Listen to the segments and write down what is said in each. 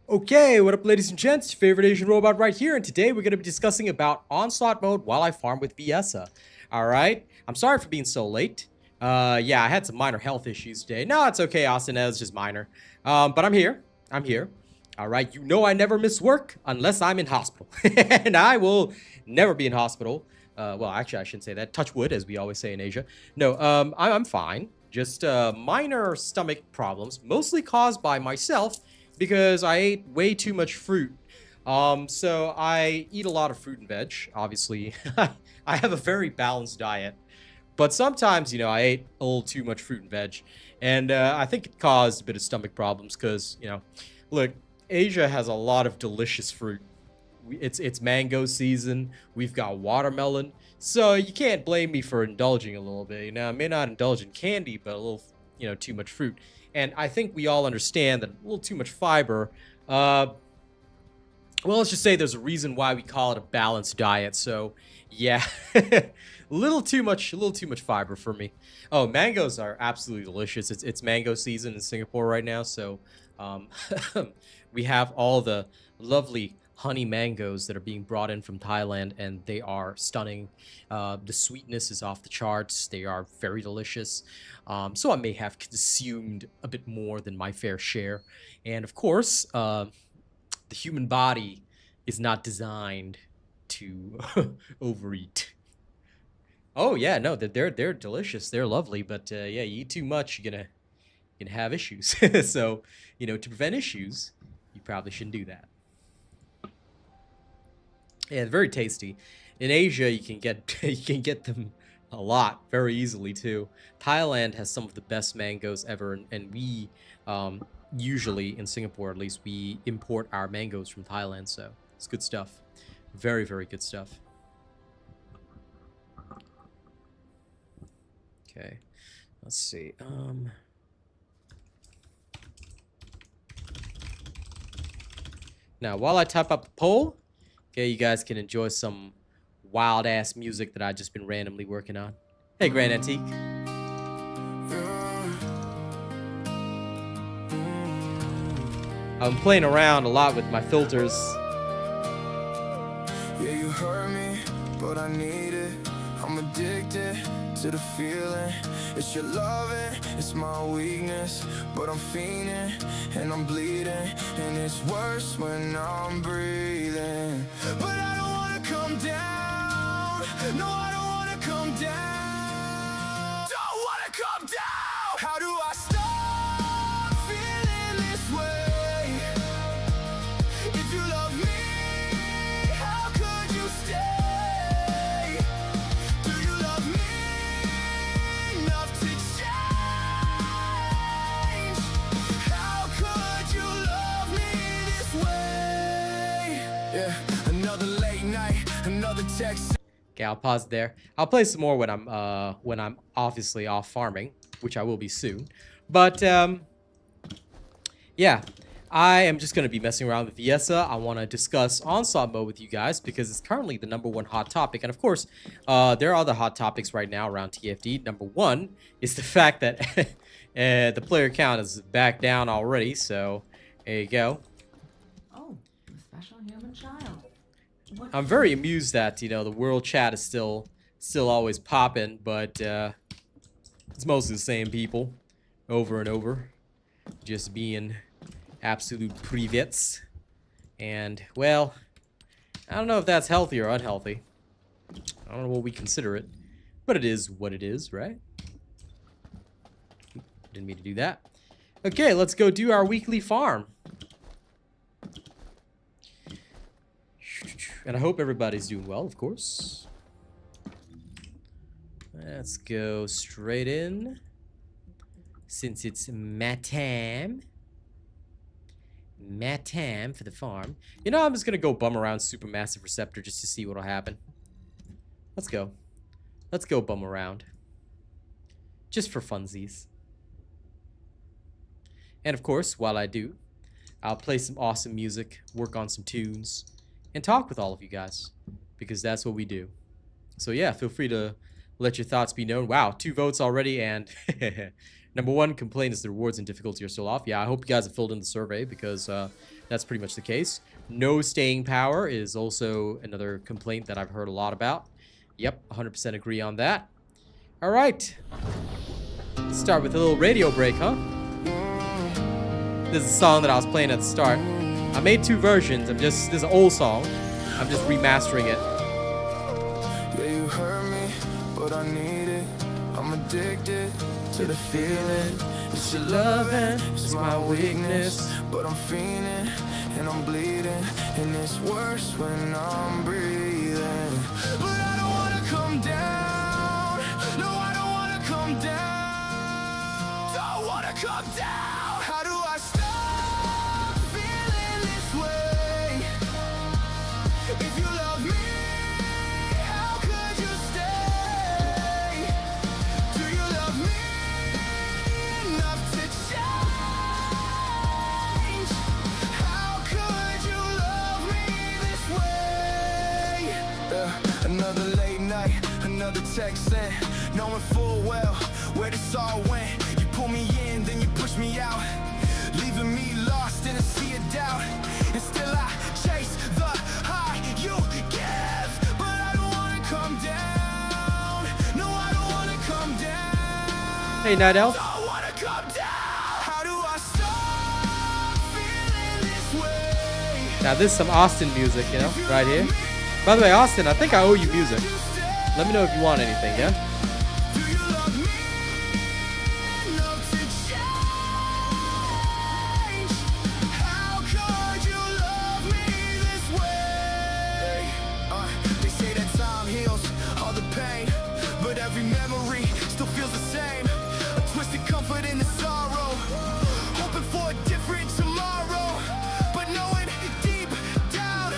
Okay, what up ladies and gents, favorite Asian robot right here, and today we're going to be discussing about Onslaught Mode while I farm with Viessa. Alright, I'm sorry for being so late. Yeah, I had some minor health issues today. No, it's okay, Austin, it's just minor. But I'm here. Alright, you know I never miss work unless I'm in hospital. And I will never be in hospital. Well, actually, I shouldn't say that. Touch wood, as we always say in Asia. No, I'm fine. Just minor stomach problems, mostly caused by myself, because I ate way too much fruit. So I eat a lot of fruit and veg, obviously. I have a very balanced diet. But sometimes, you know, I ate a little too much fruit and veg. And I think it caused a bit of stomach problems because, you know, look, Asia has a lot of delicious fruit. It's mango season. We've got watermelon. So you can't blame me for indulging a little bit. You know, I may not indulge in candy, but a little, you know, too much fruit. And I think we all understand that a little too much fiber, well, let's just say there's a reason why we call it a balanced diet. So, yeah, a little too much fiber for me. Oh, mangoes are absolutely delicious. It's mango season in Singapore right now, so we have all the lovely honey mangoes that are being brought in from Thailand, and they are stunning. The sweetness is off the charts. They are very delicious. So I may have consumed a bit more than my fair share. And of course, the human body is not designed to overeat. Oh yeah, no, they're delicious. They're lovely, but yeah, you eat too much, you're gonna have issues. So, you know, to prevent issues, you probably shouldn't do that. Yeah, very tasty. In Asia, you can get them a lot very easily too. Thailand has some of the best mangoes ever, and we usually in Singapore at least we import our mangoes from Thailand, so it's good stuff. Very, very good stuff. Okay, let's see. Now while I type up the poll, okay, you guys can enjoy some wild-ass music that I've just been randomly working on. Hey, Grand Antique. I'm playing around a lot with my filters. Yeah, you hurt me, but I need it. I'm addicted to the feeling. It's your loving, it's my weakness, but I'm fiending and I'm bleeding, and it's worse when I'm breathing. But I don't wanna come down. No, I don't wanna come down. Don't wanna come down. How do I stop feeling this way? If you love me, how could you stay? Do you love me enough to change? How could you love me this way? Yeah, another late night, another text. Okay, I'll pause there. I'll play some more when I'm obviously off farming, which I will be soon. But yeah, I am just gonna be messing around with Viessa. I want to discuss Onslaught Mode with you guys because it's currently the #1 hot topic, and of course, there are other hot topics right now around TFD. #1 is the fact that the player count is back down already. So there you go. Oh, a special human child. What I'm very amused that, you know, the world chat is still always popping, but it's mostly the same people over and over, just being absolute privets. And, well, I don't know if that's healthy or unhealthy. I don't know what we consider it, but it is what it is, right? Didn't mean to do that. Okay, let's go do our weekly farm. And I hope everybody's doing well, of course. Let's go straight in. Since it's Matam for the farm. You know, I'm just gonna go bum around Supermassive Receptor just to see what'll happen. Let's go. Let's go bum around. Just for funsies. And of course, while I do, I'll play some awesome music, work on some tunes, and talk with all of you guys, because that's what we do. So yeah, feel free to Let your thoughts be known. Wow, 2 votes already, and number 1 complaint is the rewards and difficulty are still off. Yeah, I hope you guys have filled in the survey because that's pretty much the case. No staying power is also another complaint that I've heard a lot about. Yep, 100% agree on that. All right. Let's start with a little radio break, huh? This is a song that I was playing at the start. I made 2 versions. This is an old song. I'm just remastering it. Yeah, you hurt me, but I need it. I'm addicted to the feeling. It's your loving, it's my weakness. But I'm feeling and I'm bleeding, and it's worse when I'm breathing. But I don't wanna come down. No, I don't wanna come down. Don't wanna come down. How do I stop feeling this way? If you love me, how could you stay? Do you love me enough to change? How could you love me this way? Another late night, another text sent, knowing full well where this all went. You pull me in, then you push me out, leaving me lost in a sea of doubt. And still I chase the high you give, but I don't wanna come down. No, I don't wanna come down. Hey, Night Elf. Don't wanna come down. How do I stop feeling this way? Now, this is some Austin music, you know, right here. By the way, Austin, I think I owe you music. Let me know if you want anything, yeah? Do you love me enough to change? How could you love me this way? They say that time heals all the pain, but every memory still feels the same. A twisted comfort in the sorrow, hoping for a different tomorrow, but knowing deep down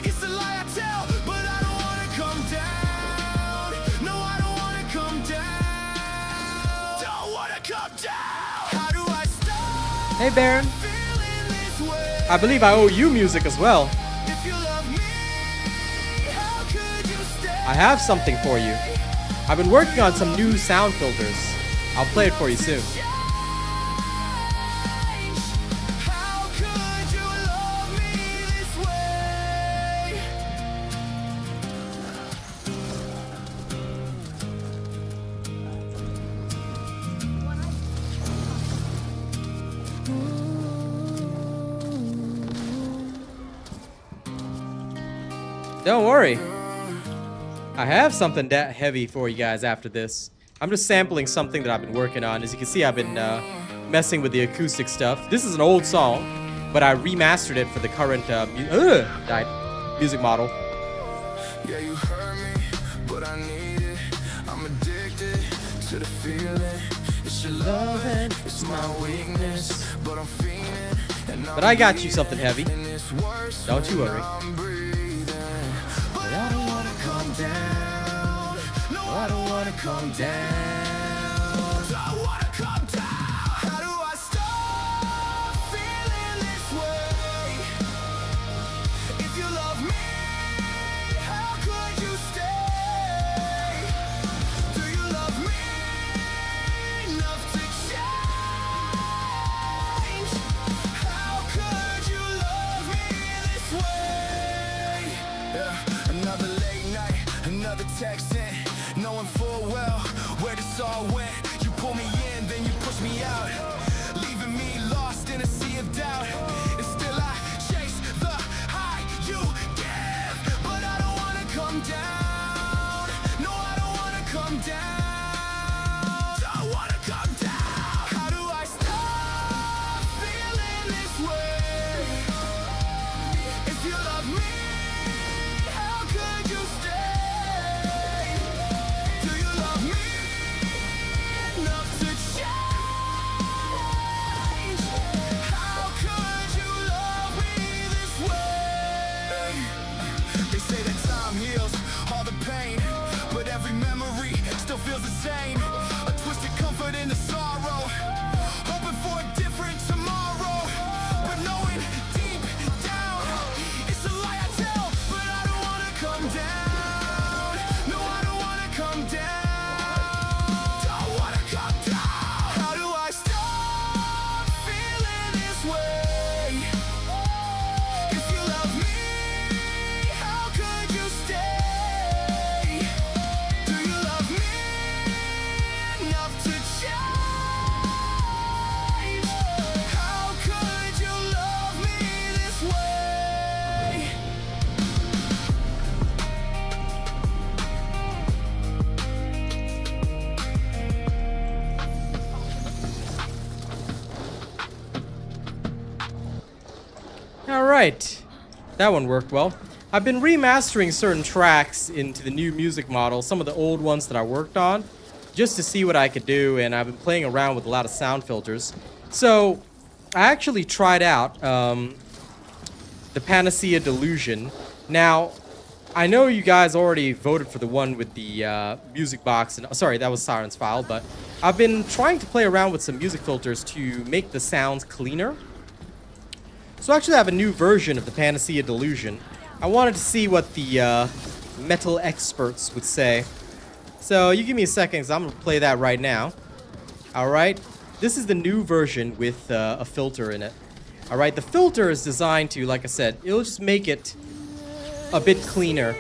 it's a lie I tell. But I don't wanna come down. No, I don't wanna come down. Don't wanna come down. How do I stop Hey, Baron. feeling this way? I believe I owe you music as well. If you love me, how could you stay? I have something for you. I've been working on some new sound filters. I'll play it for you soon. How could you love me this way? Don't worry. I have something that heavy for you guys after this. I'm just sampling something that I've been working on. As you can see, I've been messing with the acoustic stuff. This is an old song, but I remastered it for the current music model. Yeah, you hurt me, but I need it. I'm addicted to the feeling. It's your loving, it's my weakness, but I'm feeling. But I got you something heavy. Don't you worry. But I don't wanna come down. No, I don't wanna come down. Don't wanna come down. How do I stop feeling this way? If you love me, how could you stay? Do you love me enough to change? How could you love me this way? Yeah, another late night, another text in, knowing full well where this Alright, that one worked well. I've been remastering certain tracks into the new music model, some of the old ones that I worked on, just to see what I could do, and I've been playing around with a lot of sound filters. So, I actually tried out the Panacea Delusion. Now, I know you guys already voted for the one with the music box, and sorry, that was Siren's File, but I've been trying to play around with some music filters to make the sounds cleaner. So I actually have a new version of the Panacea Delusion. I wanted to see what the metal experts would say. So you give me a second, because I'm going to play that right now. Alright, this is the new version with a filter in it. Alright, the filter is designed to, like I said, it'll just make it a bit cleaner.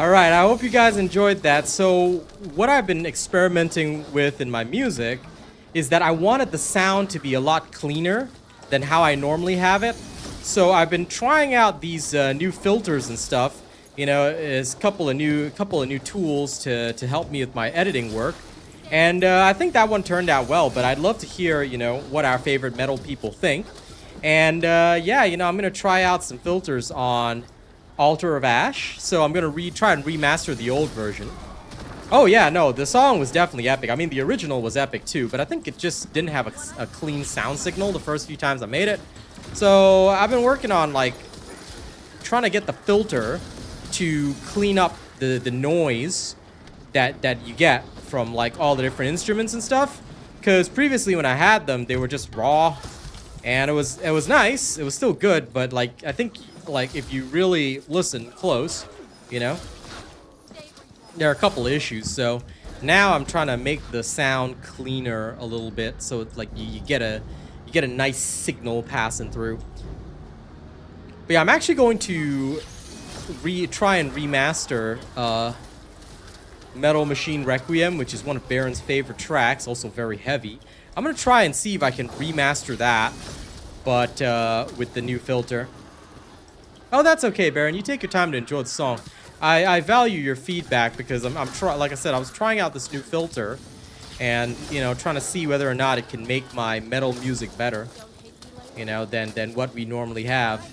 All right, I hope you guys enjoyed that. So what I've been experimenting with in my music is that I wanted the sound to be a lot cleaner than how I normally have it. So I've been trying out these new filters and stuff. You know, is a couple of new tools to help me with my editing work. And I think that one turned out well, but I'd love to hear, you know, what our favorite metal people think. And yeah, you know, I'm going to try out some filters on Altar of Ash. So I'm going to try and remaster the old version. Oh yeah, no, the song was definitely epic. I mean, the original was epic too, but I think it just didn't have a clean sound signal the first few times I made it. So I've been working on, like, trying to get the filter to clean up the noise that you get from, like, all the different instruments and stuff. Because previously when I had them, they were just raw, and it was nice. It was still good, but, like, I think, like, if you really listen close, you know, there are a couple of issues. So now I'm trying to make the sound cleaner a little bit, so it's like you get a nice signal passing through. But yeah, I'm actually going to try and remaster Metal Machine Requiem, which is one of Baron's favorite tracks, also very heavy. I'm gonna try and see if I can remaster that, but with the new filter. Oh, that's okay, Baron. You take your time to enjoy the song. I value your feedback because like I said, I was trying out this new filter, and, you know, trying to see whether or not it can make my metal music better, you know, than what we normally have.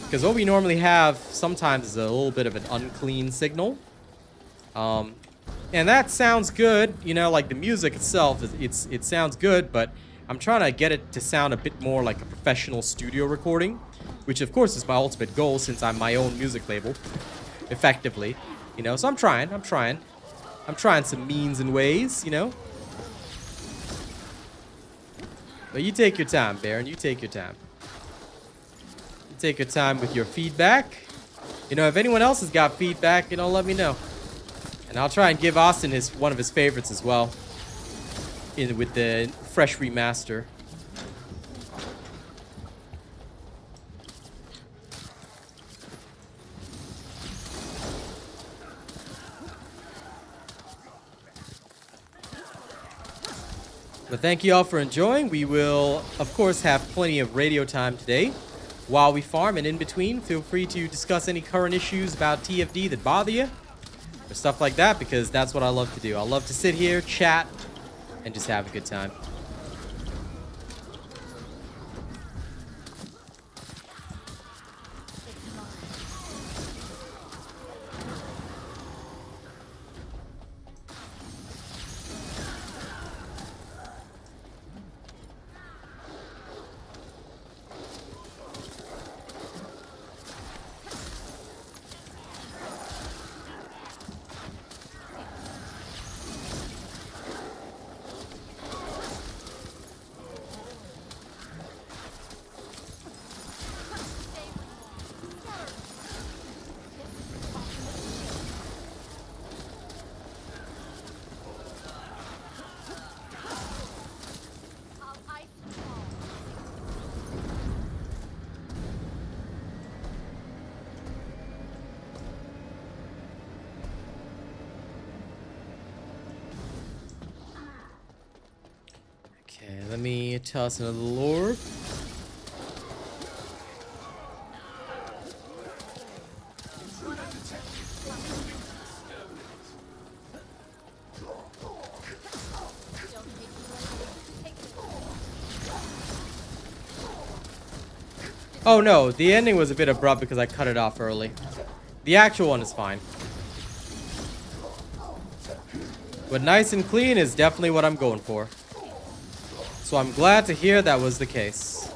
Because what we normally have sometimes is a little bit of an unclean signal. And that sounds good, you know, like the music itself, it sounds good, but I'm trying to get it to sound a bit more like a professional studio recording, which of course is my ultimate goal since I'm my own music label, effectively, you know. So I'm trying some means and ways, you know. But you take your time, Baron. You take your time. You take your time with your feedback. You know, if anyone else has got feedback, you know, let me know. And I'll try and give Austin one of his favorites as well, with the fresh remaster. But thank you all for enjoying. We will, of course, have plenty of radio time today while we farm, and in between, feel free to discuss any current issues about TFD that bother you, or stuff like that, because that's what I love to do. I love to sit here, chat, and just have a good time. Okay, let me toss another lure. Oh no, the ending was a bit abrupt because I cut it off early. The actual one is fine. But nice and clean is definitely what I'm going for. So I'm glad to hear that was the case.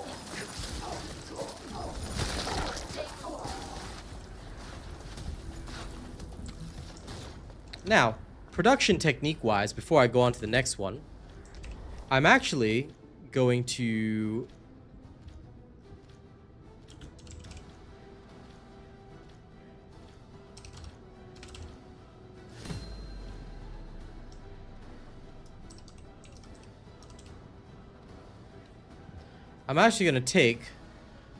Now, production technique-wise, before I go on to the next one, I'm actually going to... I'm actually going to take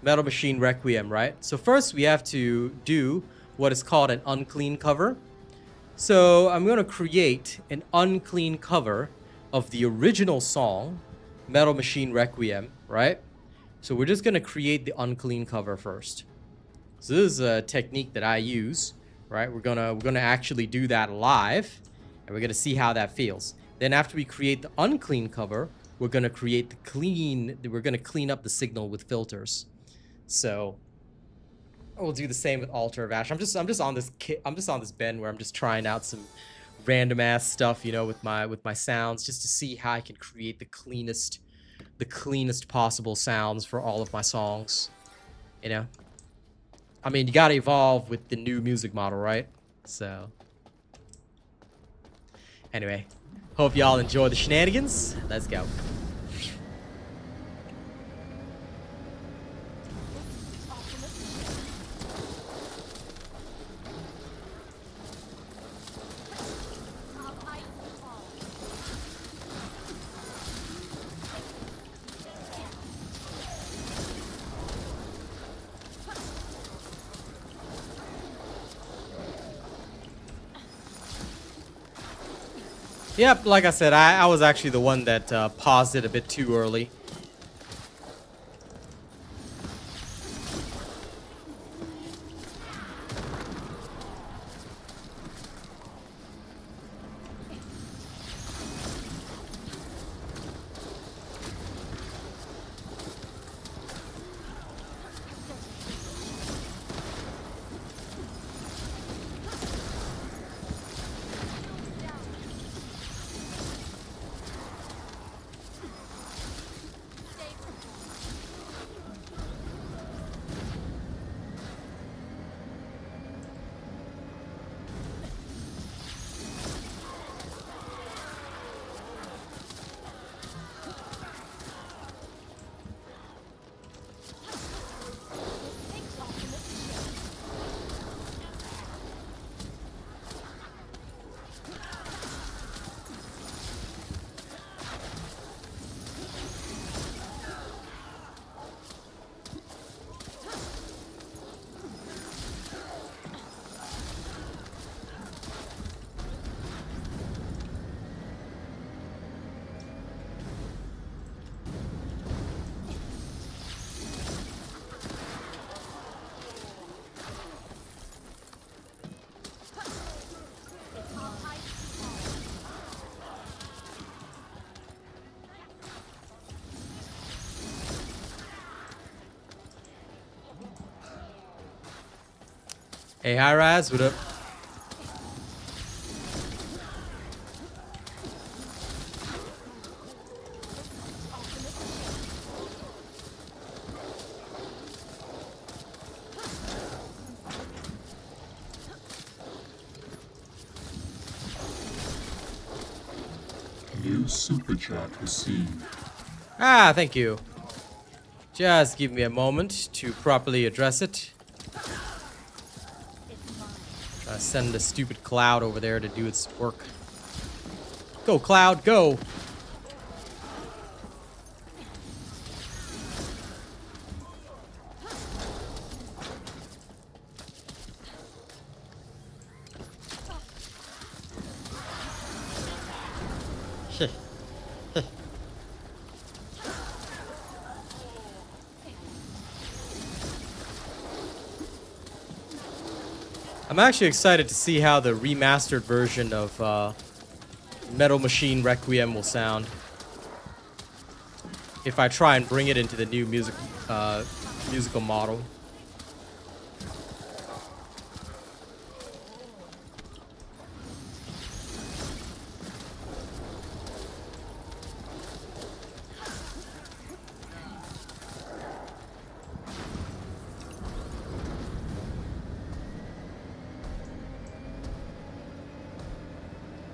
Metal Machine Requiem, right? So first we have to do what is called an unclean cover. So I'm going to create an unclean cover of the original song, Metal Machine Requiem, right? So we're just going to create the unclean cover first. So this is a technique that I use, right? We're gonna actually do that live, and we're gonna see how that feels. Then after we create the unclean cover, we're gonna create the clean. We're gonna clean up the signal with filters. So we'll do the same with Altar of Ash. I'm just on this bend where I'm just trying out some random ass stuff, you know, with my sounds, just to see how I can create the cleanest possible sounds for all of my songs, you know. I mean, you gotta evolve with the new music model, right? So, anyway, hope y'all enjoy the shenanigans. Let's go. Yep, like I said, I was actually the one that paused it a bit too early. Hey, hi Raz, what up? New super chat received. Ah, thank you. Just give me a moment to properly address it. Try to send the stupid Cloud over there to do its work. Go, Cloud, go! I'm actually excited to see how the remastered version of Metal Machine Requiem will sound. If I try and bring it into the new musical model.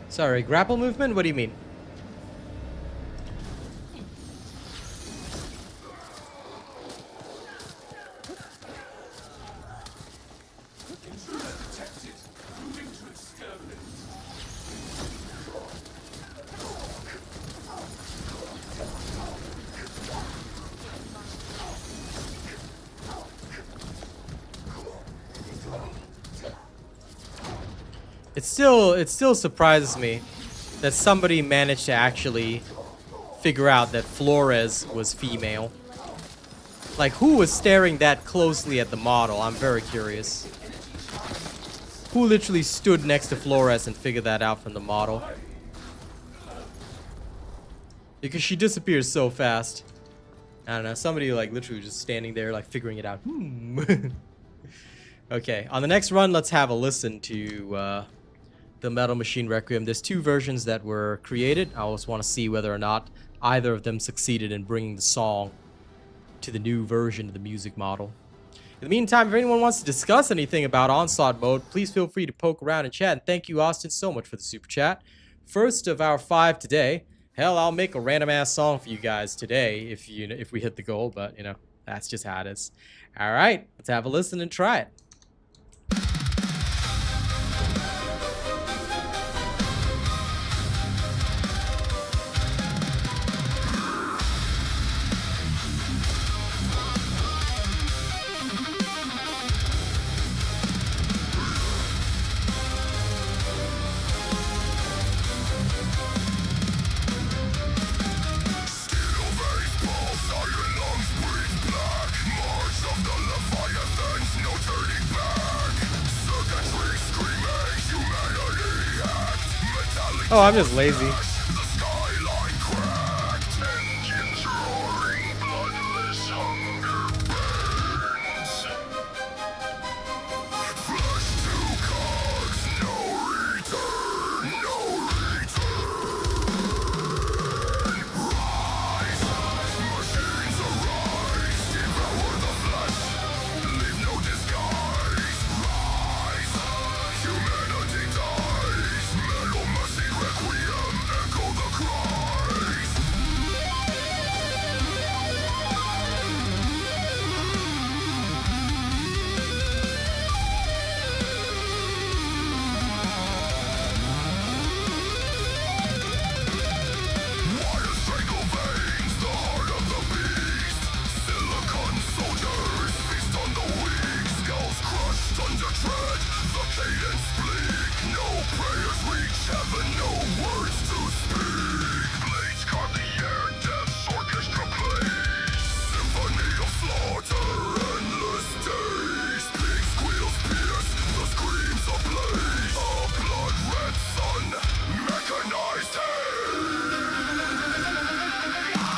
Sorry, grapple movement? What do you mean? It still surprises me that somebody managed to actually figure out that Flores was female. Like, who was staring that closely at the model? I'm very curious. Who literally stood next to Flores and figured that out from the model? Because she disappears so fast. I don't know, somebody like literally just standing there like figuring it out. Okay, on the next run, let's have a listen to the Metal Machine Requiem. There's two versions that were created. I always want to see whether or not either of them succeeded in bringing the song to the new version of the music model. In the meantime, if anyone wants to discuss anything about Onslaught Mode, please feel free to poke around and chat. And thank you, Austin, so much for the super chat. First of our 5 today. Hell, I'll make a random ass song for you guys today if we hit the goal, but you know, that's just how it is. All right, let's have a listen and try it. Oh, I'm just lazy.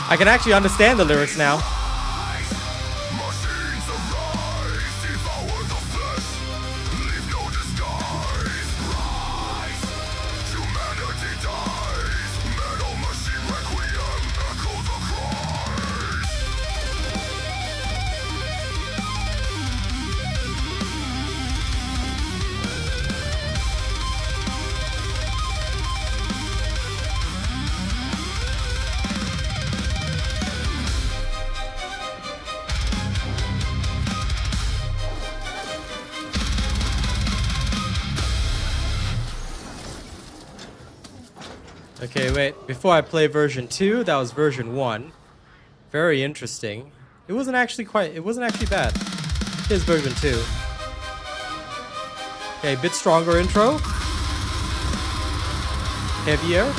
I can actually understand the lyrics now. Okay, wait. Before I play version 2, that was version 1. Very interesting. It wasn't actually bad. Here's version 2. Okay, bit stronger intro. Heavier.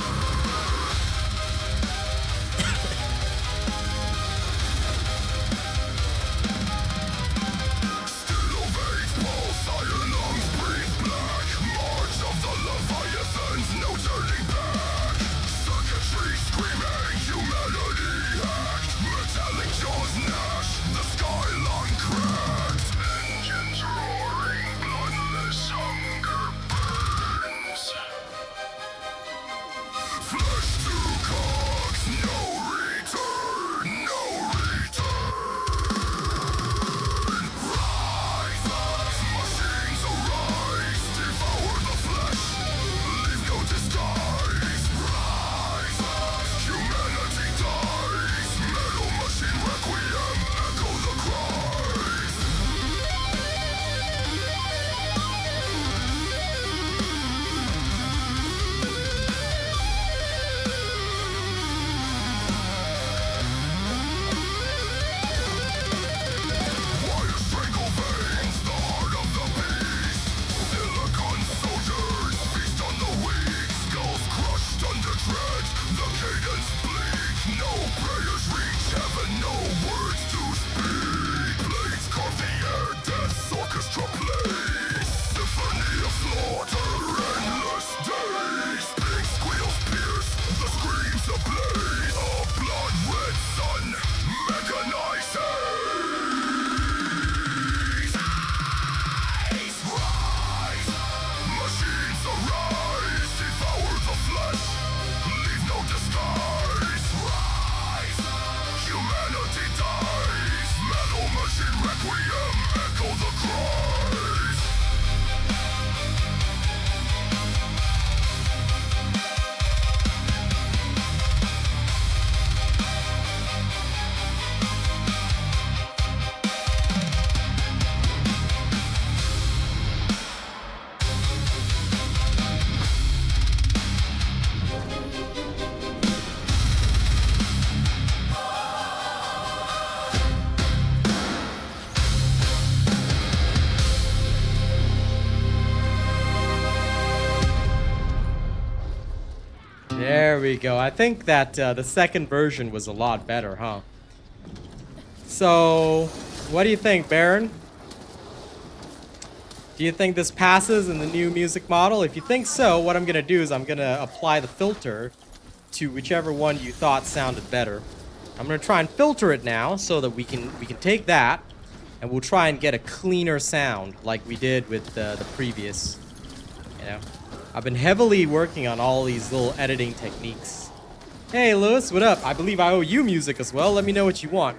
There we go. I think that the second version was a lot better, huh? So, what do you think, Baron? Do you think this passes in the new music model? If you think so, what I'm gonna do is I'm gonna apply the filter to whichever one you thought sounded better. I'm gonna try and filter it now so that we can take that and we'll try and get a cleaner sound like we did with the previous. You know, I've been heavily working on all these little editing techniques. Hey Lewis, what up? I believe I owe you music as well. Let me know what you want.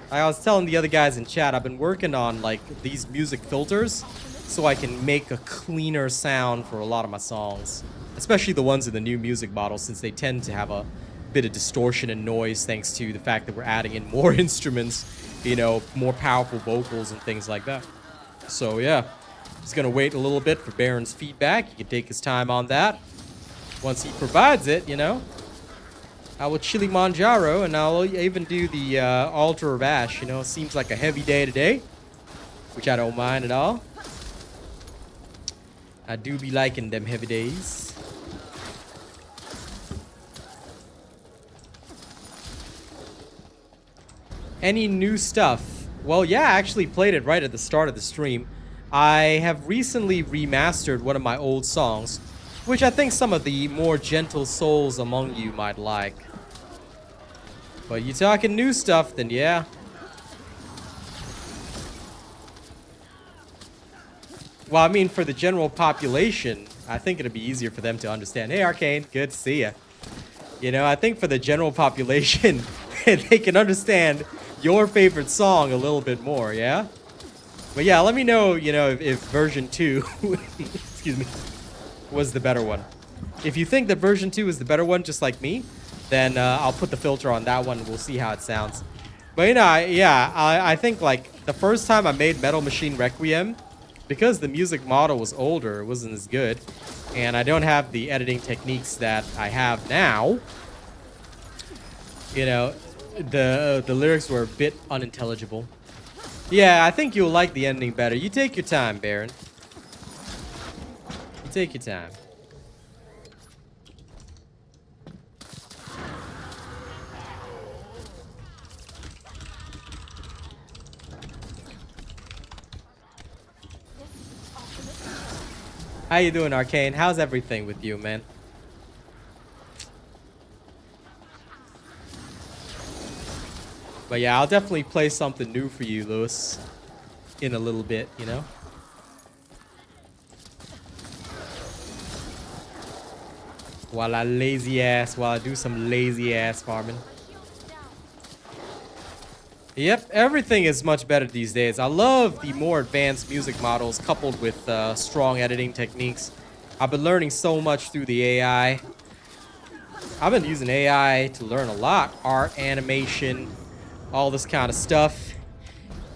I was telling the other guys in chat, I've been working on like these music filters so I can make a cleaner sound for a lot of my songs, especially the ones in the new music model, since they tend to have a bit of distortion and noise thanks to the fact that we're adding in more instruments, you know, more powerful vocals and things like that. So yeah, just gonna wait a little bit for Baron's feedback. He can take his time on that. Once he provides it, you know, I will chili Manjaro, and I'll even do the altar of ash. You know, seems like a heavy day today, which I don't mind at all. I do be liking them heavy days. Any new stuff? Well, yeah, I actually played it right at the start of the stream. I have recently remastered one of my old songs, which I think some of the more gentle souls among you might like. But you talking new stuff, then yeah. Well, I mean, for the general population, I think it'd be easier for them to understand. Hey, Arcane, good to see ya. You know, I think for the general population, they can understand your favorite song a little bit more, yeah? But yeah, let me know, you know, if version 2, excuse me, was the better one. If you think that version 2 is the better one, just like me, then I'll put the filter on that one and we'll see how it sounds. But, you know, I think, like, the first time I made Metal Machine Requiem, because the music model was older, it wasn't as good, and I don't have the editing techniques that I have now, you know, the lyrics were a bit unintelligible. Yeah, I think you'll like the ending better. You take your time, Baron. You take your time. How you doing, Arcane? How's everything with you, man? But yeah, I'll definitely play something new for you, Lewis, in a little bit, you know? While I do some lazy ass farming. Yep, everything is much better these days. I love the more advanced music models coupled with strong editing techniques. I've been learning so much through the AI. I've been using AI to learn a lot. Art, animation, all this kind of stuff.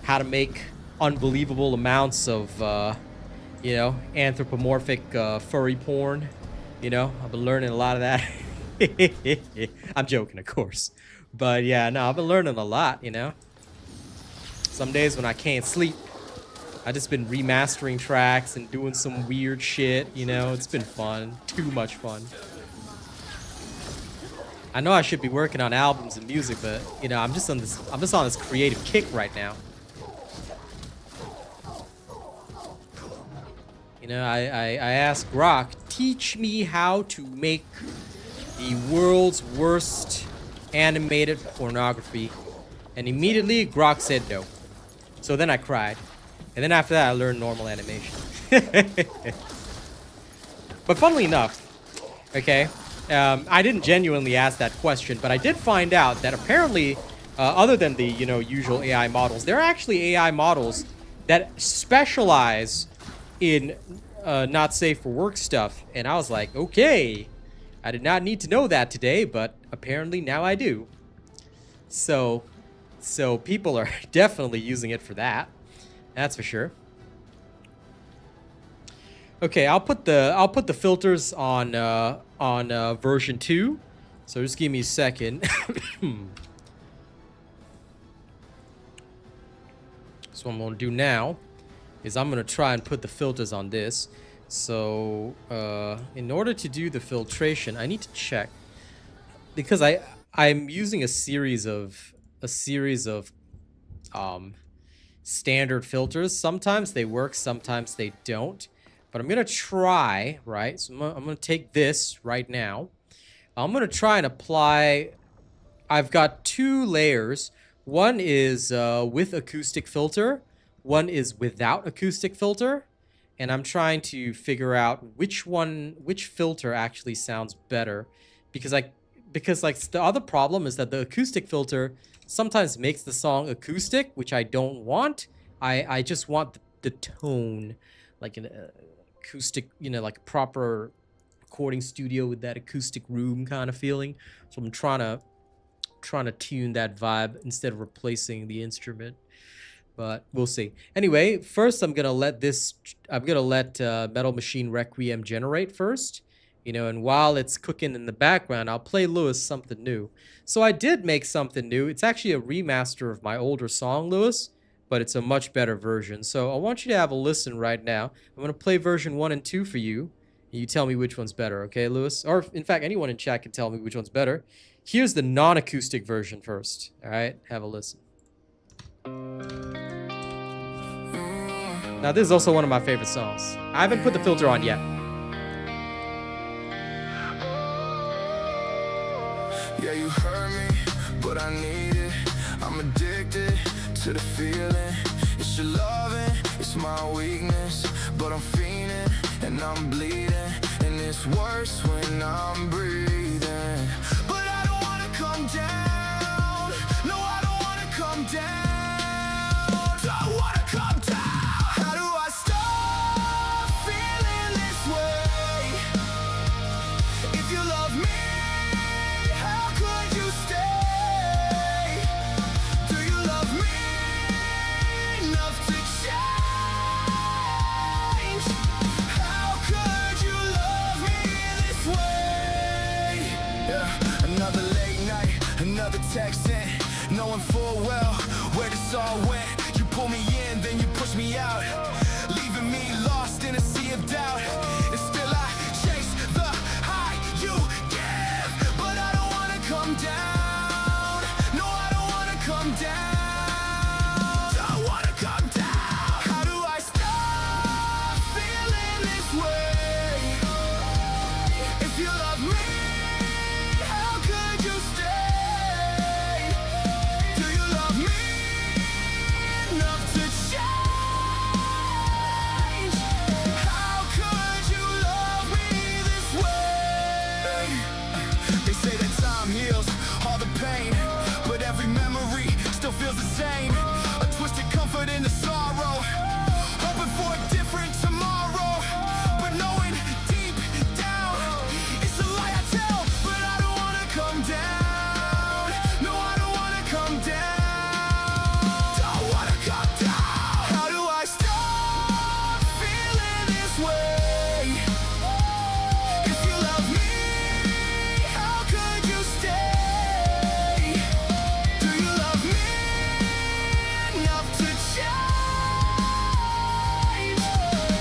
How to make unbelievable amounts of, you know, anthropomorphic furry porn. You know, I've been learning a lot of that. I'm joking, of course. But yeah, no, I've been learning a lot, you know. Some days when I can't sleep, I just been remastering tracks and doing some weird shit, you know. It's been fun. Too much fun. I know I should be working on albums and music, but you know, I'm just on this creative kick right now. You know, I asked Grok, teach me how to make the world's worst animated pornography, and immediately Grok said no. So then I cried, and then after that I learned normal animation. But funnily enough, okay, I didn't genuinely ask that question, but I did find out that apparently, other than the, you know, usual AI models, there are actually AI models that specialize in not safe for work stuff. And I was like, okay, I did not need to know that today, but apparently now I do. So people are definitely using it for that. That's for sure. Okay, I'll put the filters on version 2. So just give me a second. So what I'm gonna do now is I'm gonna try and put the filters on this. So in order to do the filtration, I need to check. because I'm using a series of standard filters. Sometimes they work, sometimes they don't. But I'm gonna try, right? So I'm gonna take this right now. I'm gonna try and apply. I've got two layers. One is with acoustic filter. One is without acoustic filter. And I'm trying to figure out which filter actually sounds better, because like the other problem is that the acoustic filter sometimes makes the song acoustic, which I don't want. I just want the tone, like an acoustic, like a proper recording studio with that acoustic room kind of feeling. So I'm trying to tune that vibe instead of replacing the instrument. But we'll see. Anyway, first I'm gonna let Metal Machine Requiem generate first, and while it's cooking in the background, I'll play Lewis something new. So I did make something new. It's actually a remaster of my older song, Lewis, but it's a much better version. So I want you to have a listen right now. I'm gonna play version 1 and 2 for you, and you tell me which one's better, okay, Lewis? Or in fact, anyone in chat can tell me which one's better. Here's the non-acoustic version first. All right, have a listen. Now, this is also one of my favorite songs. I haven't put the filter on yet. Yeah, you hurt me, but I need it. I'm addicted to the feeling. It's your loving, it's my weakness, but I'm fiending and I'm bleeding, and it's worse when I'm breathing. But I don't wanna come down. No, I don't wanna come down. Don't wanna come down. How do I stop feeling this way? If you love me, how could you stay? Do you love me enough to change? How could you love me this way? Yeah, another late night, another text in, knowing full well where this all went. You pull me in, then you push me out, leaving me lost in a sea of doubt. And still I chase the high you give, but I don't wanna come down. No, I don't wanna come down. Don't wanna come down. How do I stop feeling this way? If you love me, how could you stay? Do you love me enough to change? How could you love me this way? They say that time heals all the pain, but every memory still feels the same. A twisted comfort in the sorrow, hoping for a different tomorrow, but knowing deep down it's a lie I tell. But I don't wanna come down. No, I don't wanna come down. Don't wanna come down. How do I stop feeling this way? If you love me, how could you stay? Do you love me enough to change?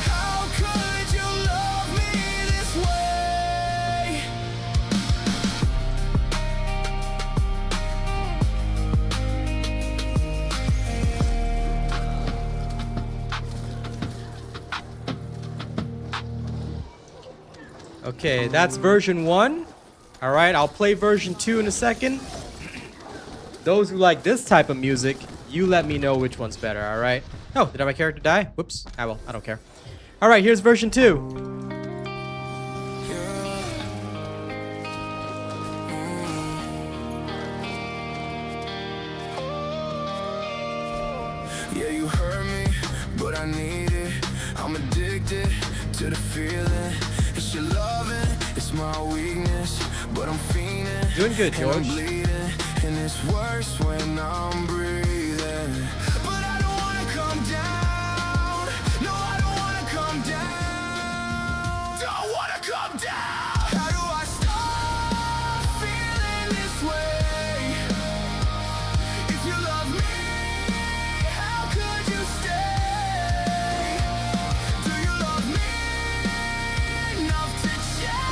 How could you love me this way? Okay, that's version 1. All right, I'll play version 2 in a second. Those who like this type of music, you let me know which one's better, all right? Oh, did my character die? Whoops. Ah, well, I don't care. All right, here's version 2. Yeah, you hurt me, but I need it. I'm addicted to the feeling. It's your loving, it's my weakness, but I'm fiending. Doing good, and I'm George. bleeding, and it's worse when I'm breathing. But I don't wanna come down. No, I don't wanna come down. Don't wanna come down. How do I stop feeling this way? If you love me, how could you stay? Do you love me enough to change?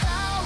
How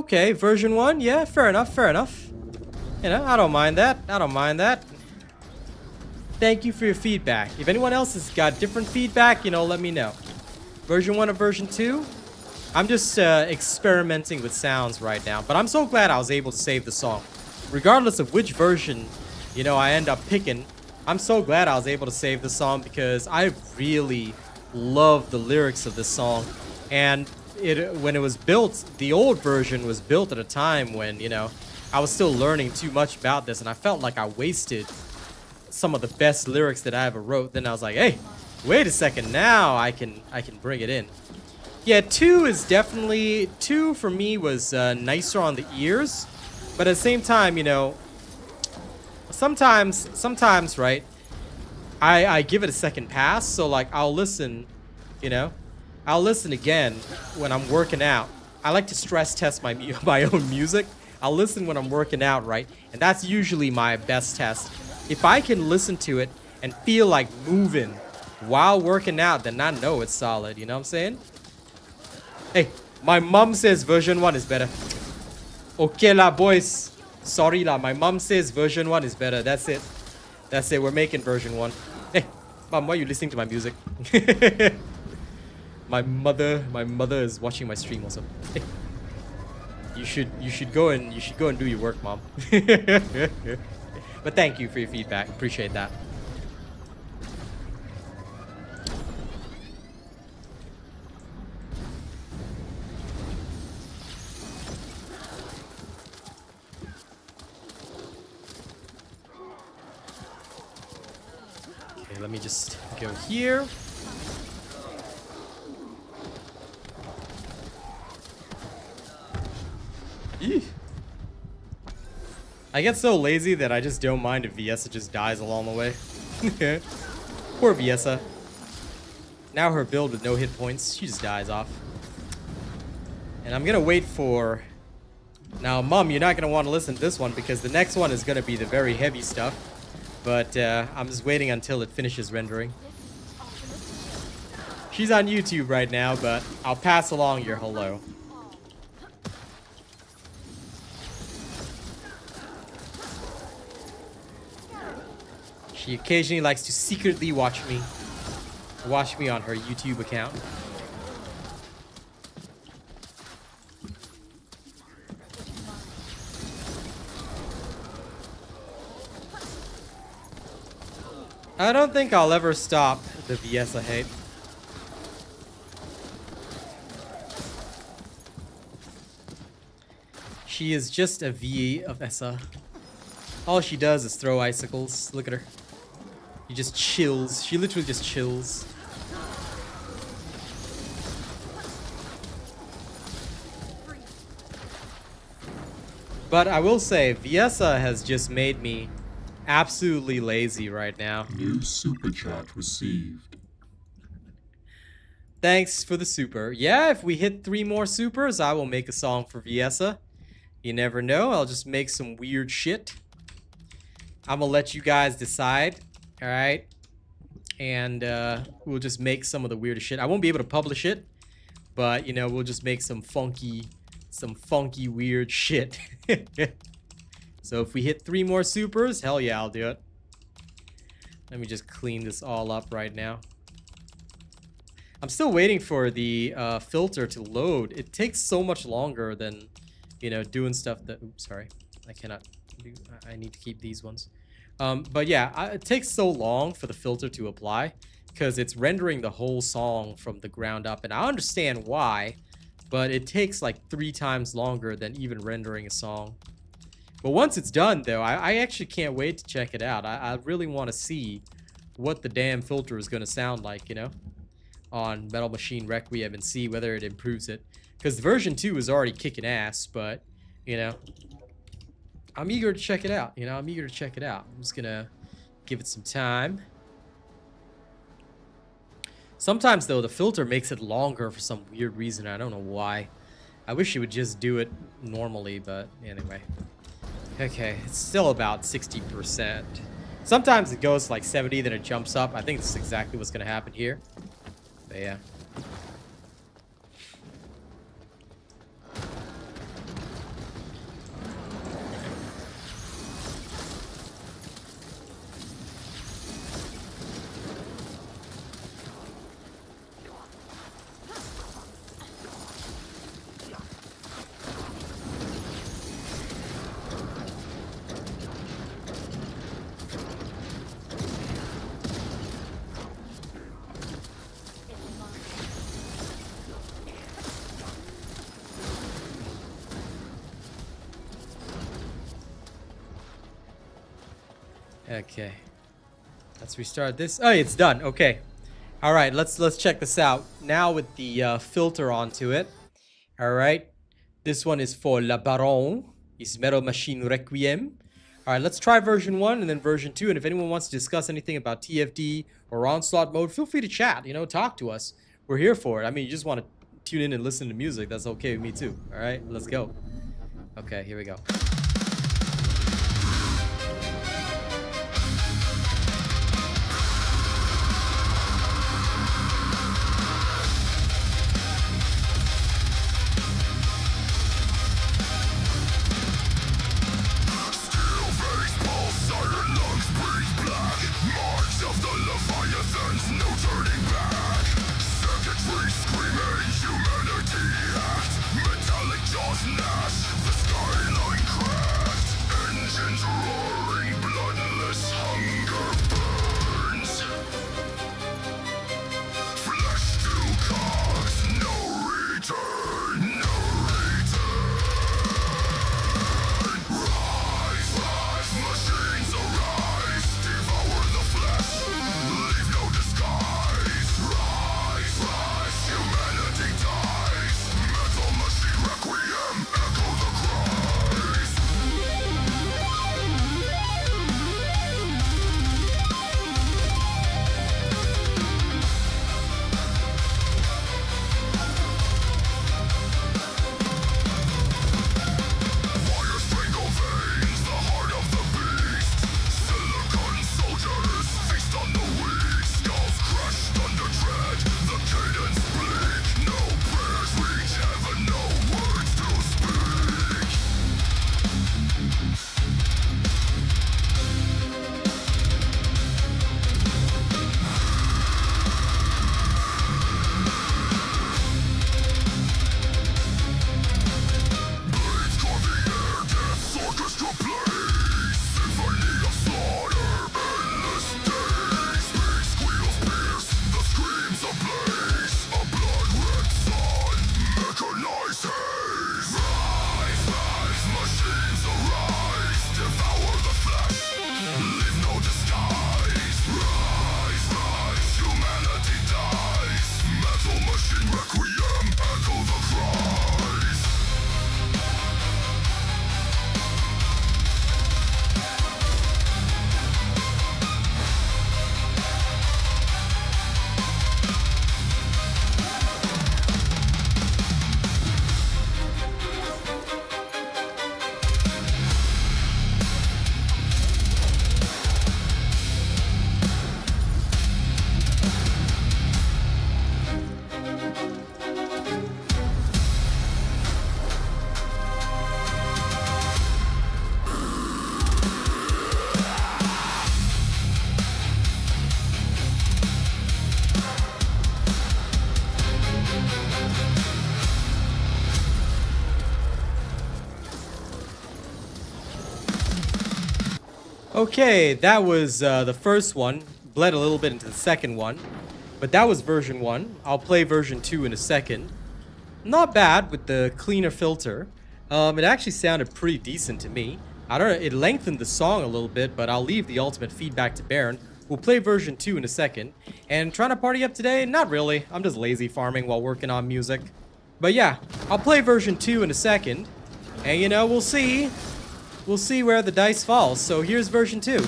Okay, version 1. Yeah, fair enough, fair enough. You know, I don't mind that. I don't mind that. Thank you for your feedback. If anyone else has got different feedback, you know, let me know. Version 1 or version 2? I'm just experimenting with sounds right now. But I'm so glad I was able to save the song. Regardless of which version, you know, I end up picking, I'm so glad I was able to save the song because I really love the lyrics of this song. And when it was built, the old version was built at a time when, you know, I was still learning too much about this. And I felt like I wasted some of the best lyrics that I ever wrote. Then I was like, hey, wait a second, now I can bring it in. Yeah, 2 is definitely, 2 for me was nicer on the ears, but at the same time, you know, sometimes, right, I give it a second pass, so like I'll listen, you know, I'll listen again when I'm working out. I like to stress test my own music. I'll listen when I'm working out, right, and that's usually my best test. If I can listen to it and feel like moving while working out, then I know it's solid, you know what I'm saying? Hey, my mom says version 1 is better. Okay lah, boys. Sorry lah, my mom says version 1 is better. That's it. That's it, we're making version 1. Hey, mom, why are you listening to my music? my mother is watching my stream also. Hey, you should go and do your work, mom. But thank you for your feedback. Appreciate that. Okay, let me just go here. Eeh. I get so lazy that I just don't mind if Viessa just dies along the way. Poor Viessa. Now her build with no hit points, she just dies off. And I'm gonna wait for... Now, Mom, you're not gonna want to listen to this one because the next one is gonna be the very heavy stuff. But I'm just waiting until it finishes rendering. She's on YouTube right now, but I'll pass along your hello. She occasionally likes to secretly watch me on her YouTube account. I don't think I'll ever stop the Viessa hate. She is just a V of Essa. All she does is throw icicles. Look at her. She just chills. She literally just chills. But I will say, Viessa has just made me absolutely lazy right now. New super chat received. Thanks for the super. Yeah, if we hit 3 more supers, I will make a song for Viessa. You never know. I'll just make some weird shit. I'm gonna let you guys decide. Alright? And we'll just make some of the weirdest shit. I won't be able to publish it. But, you know, we'll just make some funky weird shit. So if we hit 3 more supers, hell yeah, I'll do it. Let me just clean this all up right now. I'm still waiting for the filter to load. It takes so much longer than, you know, doing stuff that... Oops, sorry. I cannot do... I need to keep these ones. But yeah, it takes so long for the filter to apply because it's rendering the whole song from the ground up. And I understand why, but it takes like 3 times longer than even rendering a song. But once it's done, though, I actually can't wait to check it out. I really want to see what the damn filter is going to sound like, you know, on Metal Machine Requiem and see whether it improves it. Because version 2 is already kicking ass, but, you know, I'm eager to check it out. You know, I'm eager to check it out. I'm just going to give it some time. Sometimes, though, the filter makes it longer for some weird reason. I don't know why. I wish it would just do it normally, but anyway. Okay, it's still about 60%. Sometimes it goes like 70, then it jumps up. I think this is exactly what's going to happen here. But yeah. Okay. Let's restart this. Oh, it's done. Okay. All right, let's check this out. Now with the filter onto it. All right. This one is for La Baron. Is Metal Machine Requiem. All right, let's try version 1 and then version 2. And if anyone wants to discuss anything about TFD or Onslaught mode, feel free to chat. You know, talk to us. We're here for it. I mean, you just want to tune in and listen to music. That's okay with me too. All right, let's go. Okay, here we go. Okay, that was the first one. Bled a little bit into the second one. But that was version 1. I'll play version 2 in a second. Not bad with the cleaner filter. It actually sounded pretty decent to me. I don't know, it lengthened the song a little bit, but I'll leave the ultimate feedback to Baron. We'll play version 2 in a second. And trying to party up today? Not really. I'm just lazy farming while working on music. But yeah, I'll play version 2 in a second. And you know, we'll see. We'll see where the dice falls. So here's version 2.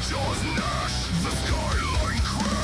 Jaws gnash, the skyline cracks.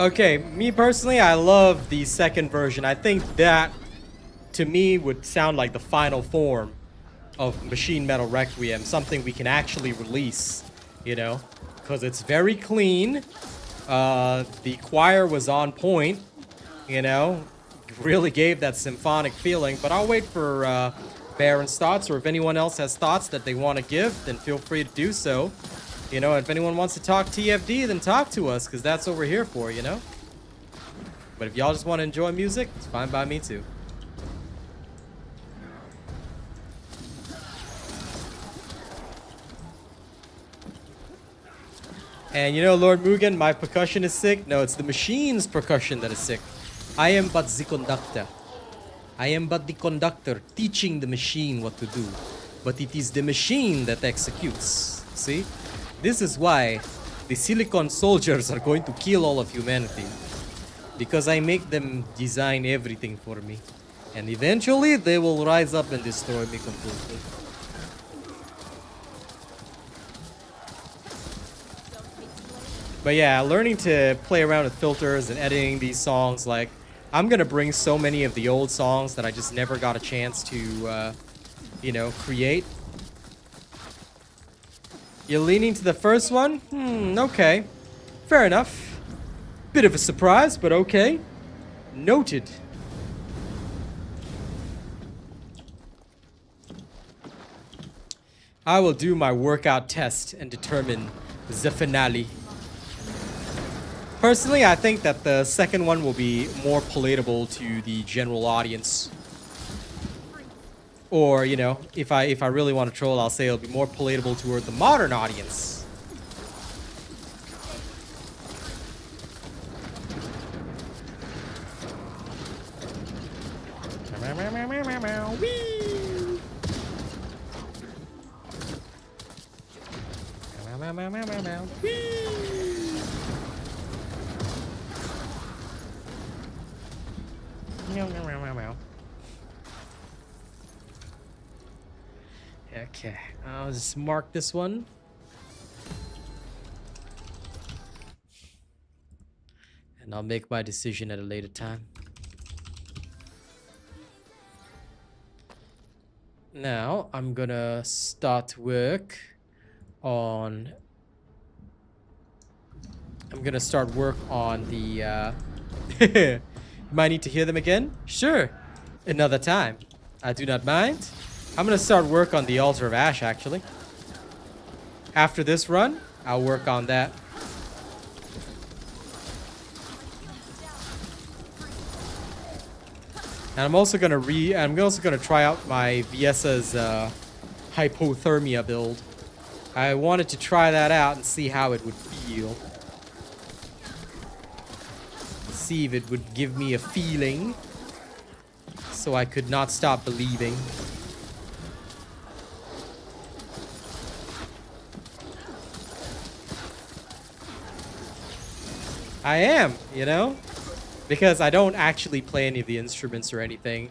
Okay, me personally, I love the second version. I think that, to me, would sound like the final form of Machine Metal Requiem, something we can actually release, you know, because it's very clean. The choir was on point, you know, really gave that symphonic feeling. But I'll wait for Baron's thoughts, or if anyone else has thoughts that they want to give, then feel free to do so. You know, if anyone wants to talk TFD, then talk to us, because that's what we're here for, you know? But if y'all just want to enjoy music, it's fine by me too. And you know, Lord Mugen, my percussion is sick. No, it's the machine's percussion that is sick. I am but the conductor. I am but the conductor teaching the machine what to do. But it is the machine that executes. See? This is why the silicon soldiers are going to kill all of humanity. Because I make them design everything for me. And eventually they will rise up and destroy me completely. But yeah, learning to play around with filters and editing these songs, like, I'm gonna bring so many of the old songs that I just never got a chance to, you know, create. You're leaning to the first one? Okay. Fair enough. Bit of a surprise, but okay. Noted. I will do my workout test and determine the finale. Personally, I think that the second one will be more palatable to the general audience. Or, you know, if I really want to troll, I'll say it'll be more palatable toward the modern audience. Okay, I'll just mark this one. And I'll make my decision at a later time. Now, I'm gonna start work on... the... You might need to hear them again? Sure. Another time. I do not mind. I'm gonna start work on the Altar of Ash, actually. After this run, I'll work on that. And I'm also gonna try out my Viessa's hypothermia build. I wanted to try that out and see how it would feel. See if it would give me a feeling, so I could not stop believing. I am, you know? Because I don't actually play any of the instruments or anything.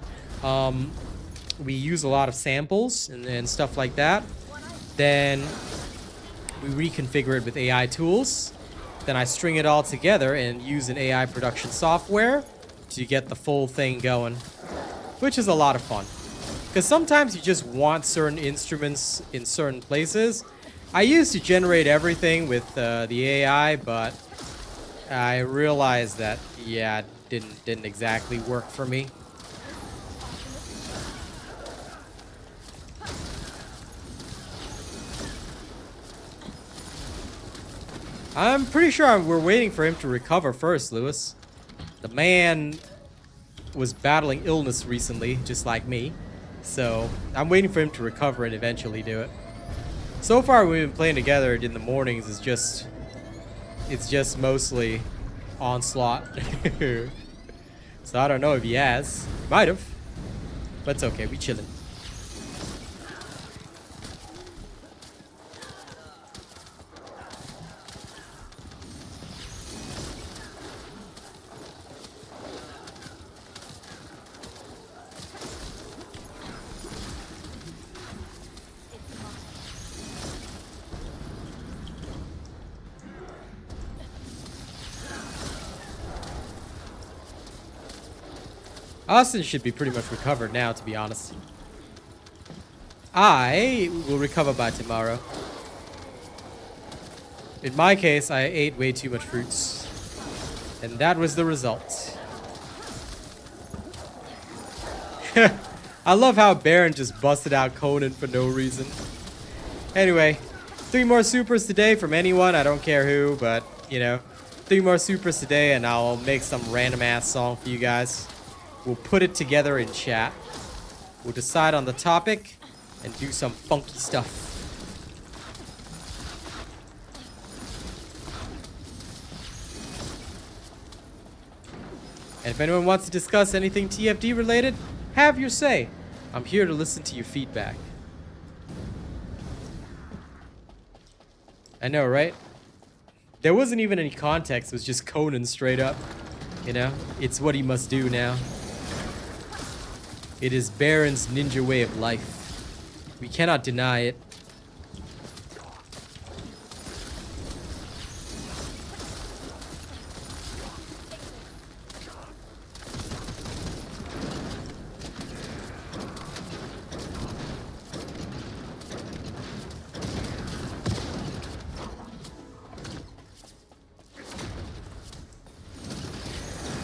We use a lot of samples and stuff like that. Then we reconfigure it with AI tools. Then I string it all together and use an AI production software to get the full thing going. Which is a lot of fun. Because sometimes you just want certain instruments in certain places. I used to generate everything with the AI, but I realized that, yeah, it didn't exactly work for me. I'm pretty sure we're waiting for him to recover first, Lewis. The man was battling illness recently, just like me. So, I'm waiting for him to recover and eventually do it. So far, we've been playing together in the mornings. It's just mostly Onslaught. So I don't know if he has. Might have. But it's okay, we chillin'. Austin should be pretty much recovered now, to be honest. I will recover by tomorrow. In my case, I ate way too much fruits. And that was the result. I love how Baron just busted out Conan for no reason. Anyway, 3 more supers today from anyone. I don't care who, but, you know, 3 more supers today and I'll make some random ass song for you guys. We'll put it together in chat. We'll decide on the topic and do some funky stuff. And if anyone wants to discuss anything TFD related, have your say. I'm here to listen to your feedback. I know, right? There wasn't even any context. It was just Conan straight up. You know? It's what he must do now. It is Baron's ninja way of life. We cannot deny it.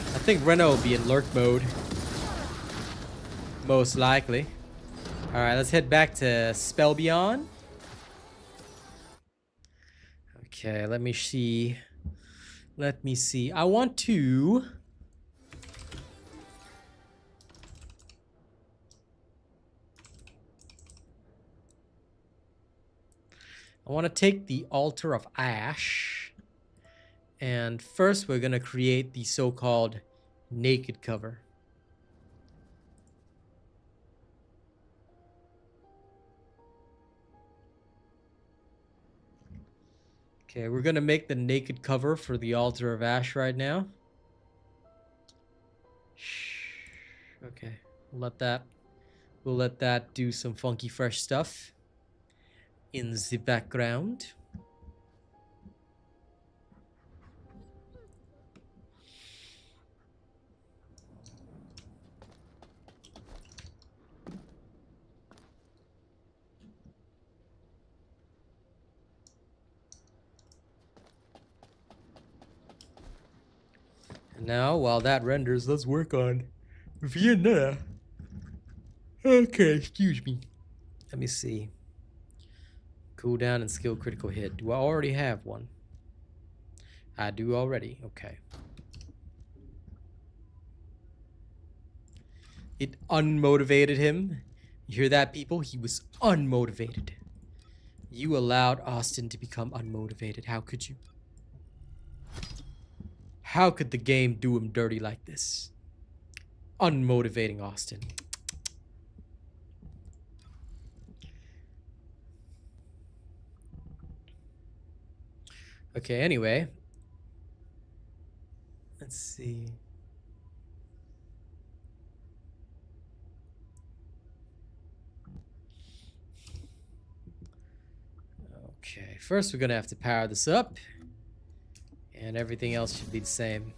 I think Reno will be in lurk mode. Most likely. Alright, let's head back to Spellbeyond. Okay, let me see. Let me see. I want to... take the Altar of Ash. And first we're going to create the so-called naked cover. Okay, we're going to make the naked cover for the Altar of Ash right now. Okay, we'll let that do some funky fresh stuff in the background. And now, while that renders, let's work on Vienna. Okay, excuse me. Let me see. Cooldown and skill critical hit. Do I already have one? I do already. Okay. It unmotivated him. You hear that, people? He was unmotivated. You allowed Austin to become unmotivated. How could you? How could the game do him dirty like this? Unmotivating Austin. Okay, anyway. Let's see. Okay, first we're gonna have to power this up. And everything else should be the same.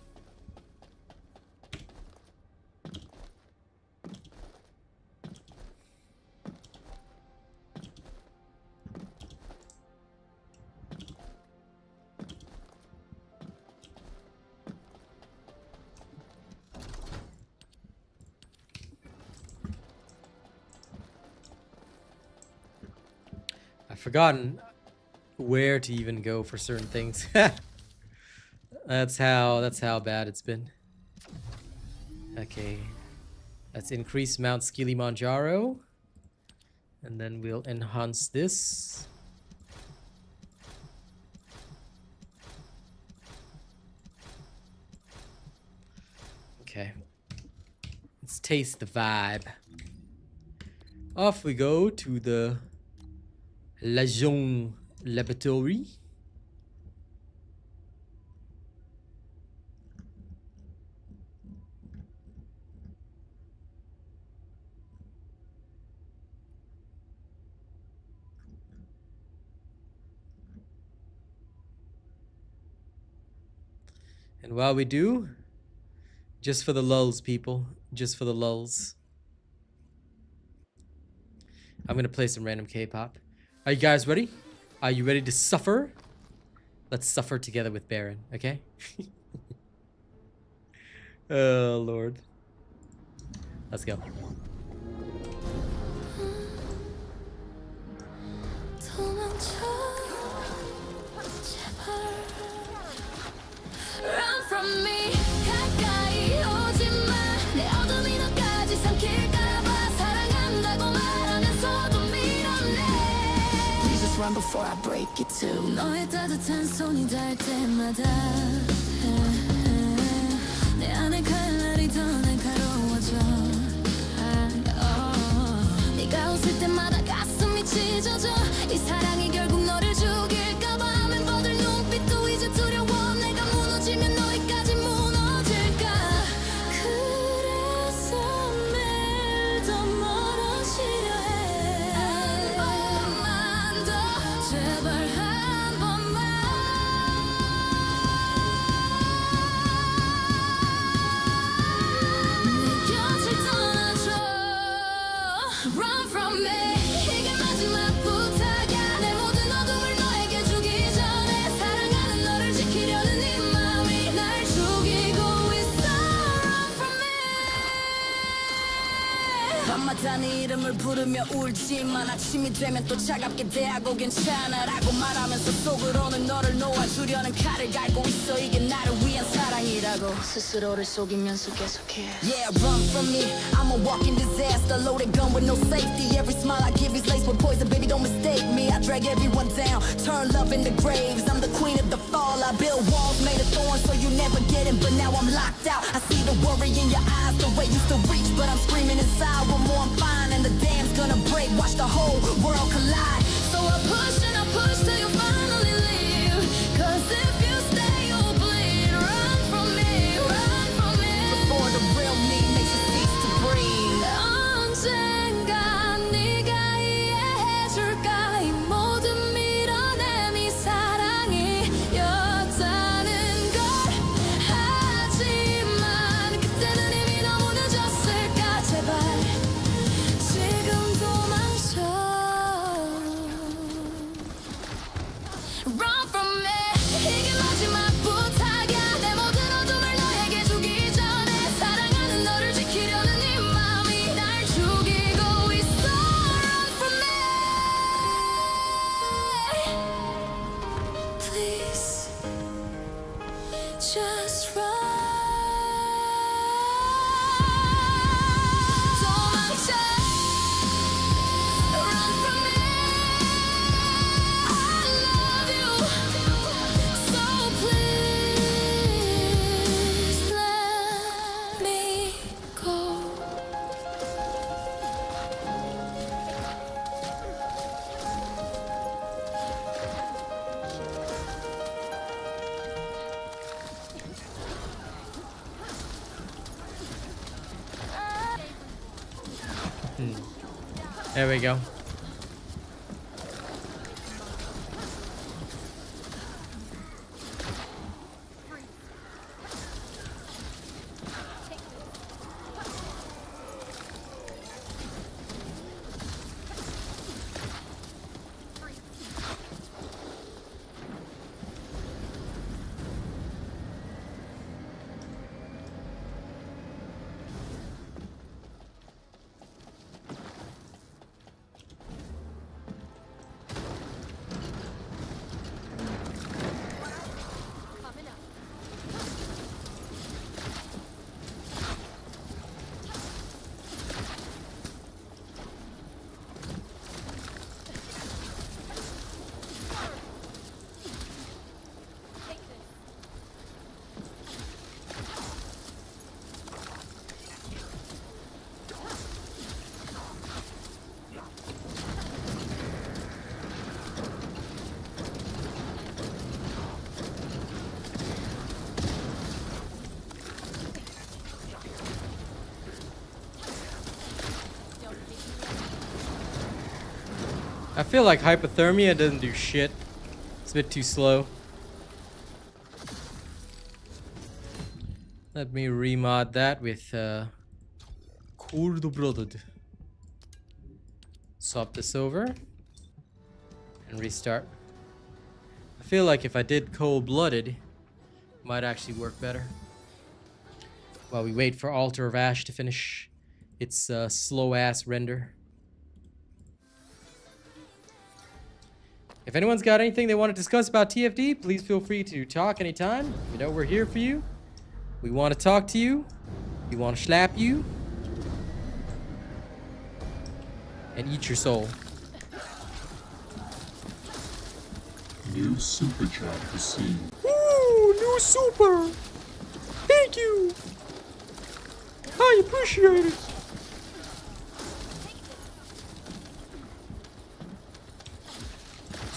I've forgotten where to even go for certain things. That's how bad it's been. Okay. Let's increase Mount Kilimanjaro. And then we'll enhance this. Okay. Let's taste the vibe. Off we go to the Legion Laboratory. And while we do, just for the lulz, people, just for the lulz. I'm gonna play some random K-pop. Are you guys ready? Are you ready to suffer? Let's suffer together with Baron, okay? Oh Lord. Let's go. Run from me 가까이 오지 마 내 어둠이 너까지 삼킬까봐 사랑한다고 말하면서도 밀어내 Please just run before I break it too 너의 따뜻한 손이 닿을 때마다 내 안에 칼날이 더 날카로워져 네가 웃을 때마다 가슴이 찢어져 이 사랑이 결국 너를 죽일까봐 멤버들 눈빛도 이제 두려워 내가 무너지면 너희까지 무너질까 그래서 매일 더 멀어지려 해 한 번만 더 제발 한 번만 내 곁을 떠나줘 Run from me 이게 마지막 부탁이야 내 모든 어둠을 너에게 주기 전에 사랑하는 너를 지키려는 네 마음이 날 죽이고 있어 Run from me 밤마다 네 이름을 부르며 울지만 아침이 되면 또 차갑게 대하고 괜찮아 라고 말하면서 속으로는 너를 놓아주려는 칼을 갈고 있어 이게 나를 위한 사랑이라고 스스로를 속이면서 계속해 Yeah, run from me I'm a walking disaster Loaded gun with no safety Every smile I give is laced with poison Baby, don't mistake me I drag everyone down Turn love into graves I'm the queen of the fall I build walls made of thorns So you never get in But now I'm locked out I see the worry in your eyes The way you still reach But I'm screaming inside One more I'm fine And the dam's gonna break Watch the whole world collide So I push and I push Till you finally leave Cause if you stay you'll bleed Run from me Run from me Before the real me makes you cease to breathe 언젠가 네가 이해해줄까 이 모든 밀어내 네 사랑이 였다는 걸 하지만 그때는 이미 너무 늦었을까 제발 지금 도망쳐 Run from me 이게 마지막 부탁이야 내 모든 어둠을 너에게 주기 전에 사랑하는 너를 지키려는 네 마음이 날 죽이고 있어 Run from me Please Just run 도망쳐 Run from me I love you So please let me go There we go. I feel like hypothermia doesn't do shit. It's a bit too slow. Let me remod that with Cold-blooded. Swap this over. And restart. I feel like if I did cold-blooded, it might actually work better. While we wait for Altar of Ash to finish its slow-ass render. If anyone's got anything they want to discuss about TFD, please feel free to talk anytime. You know we're here for you. We want to talk to you. We want to slap you. And eat your soul. New super chat received. Ooh, new super! Thank you! I appreciate it!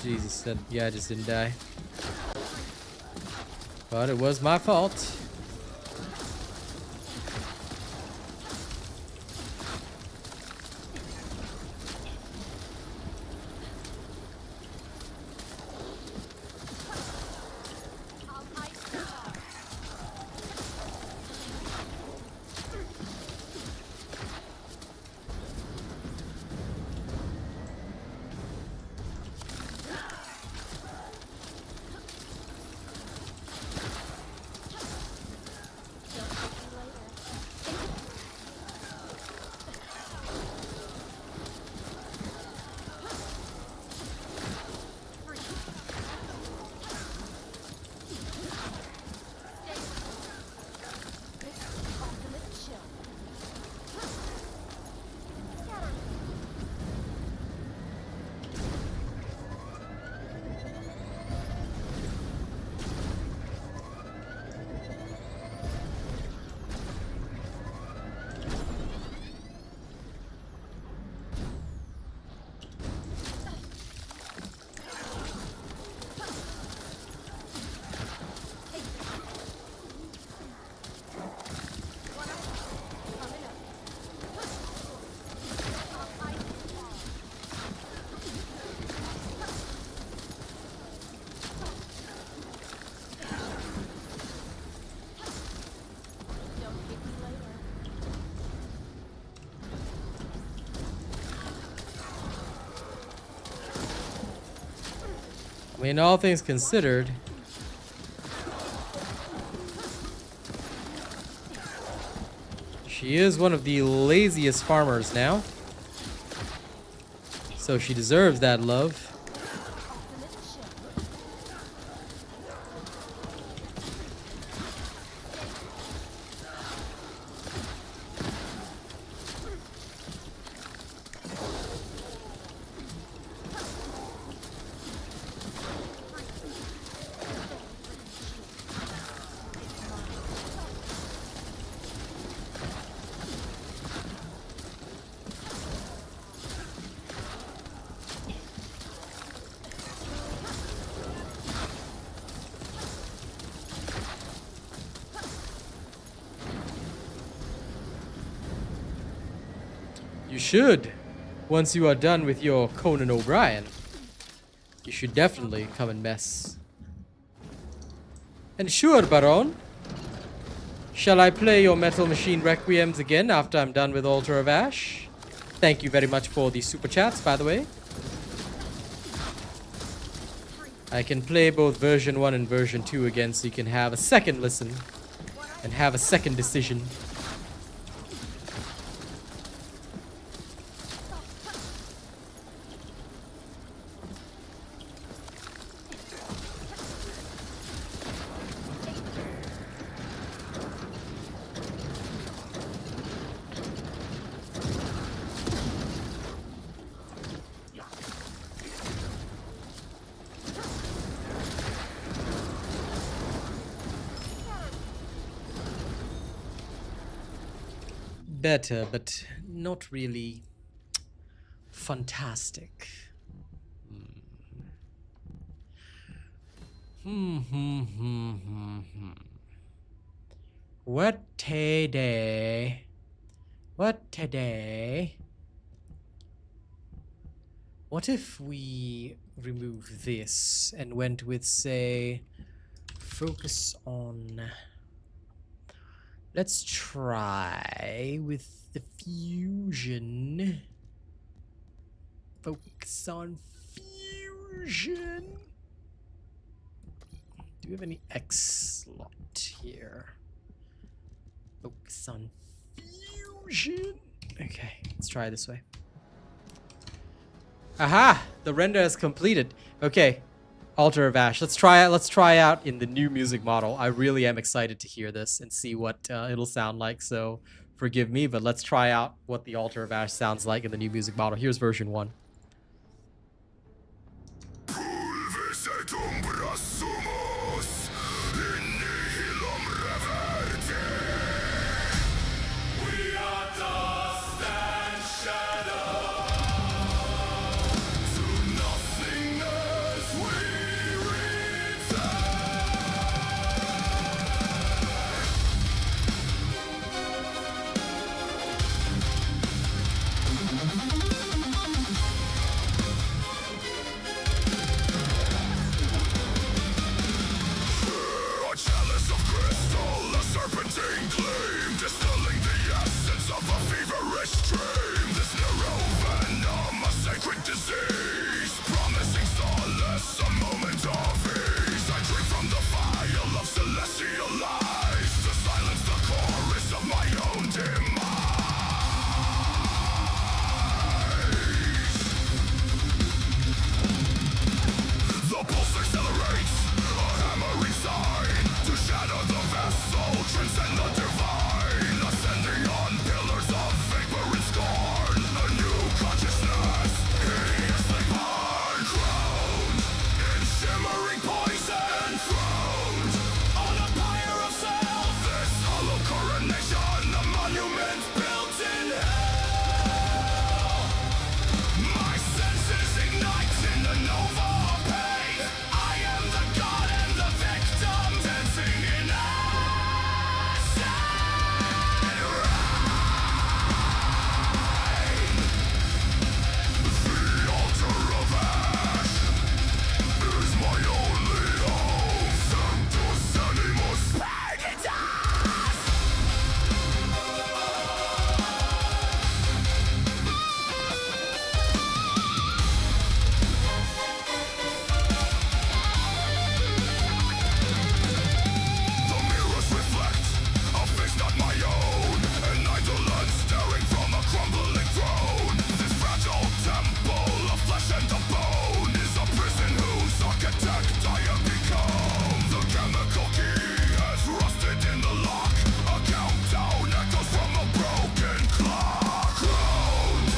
Jesus, that guy just didn't die. But it was my fault. I mean, all things considered, she is one of the laziest farmers now. So she deserves that love. You should. Once you are done with your Conan O'Brien, you should definitely come and mess. And sure, Baron. Shall I play your Metal Machine Requiems again after I'm done with Altar of Ash? Thank you very much for the super chats, by the way. I can play both version 1 and version 2 again so you can have a second listen and have a second decision. Better, but not really fantastic. What today? What today? What if we remove this and went with, say, focus on Let's try with the fusion. Focus on fusion. Do we have any X slot here? Focus on fusion. Okay, let's try it this way. Aha! The render is completed. Okay, Altar of Ash. Let's try out in the new music model. I really am excited to hear this and see what it'll sound like. So forgive me, but let's try out what the Altar of Ash sounds like in the new music model. Here's version 1.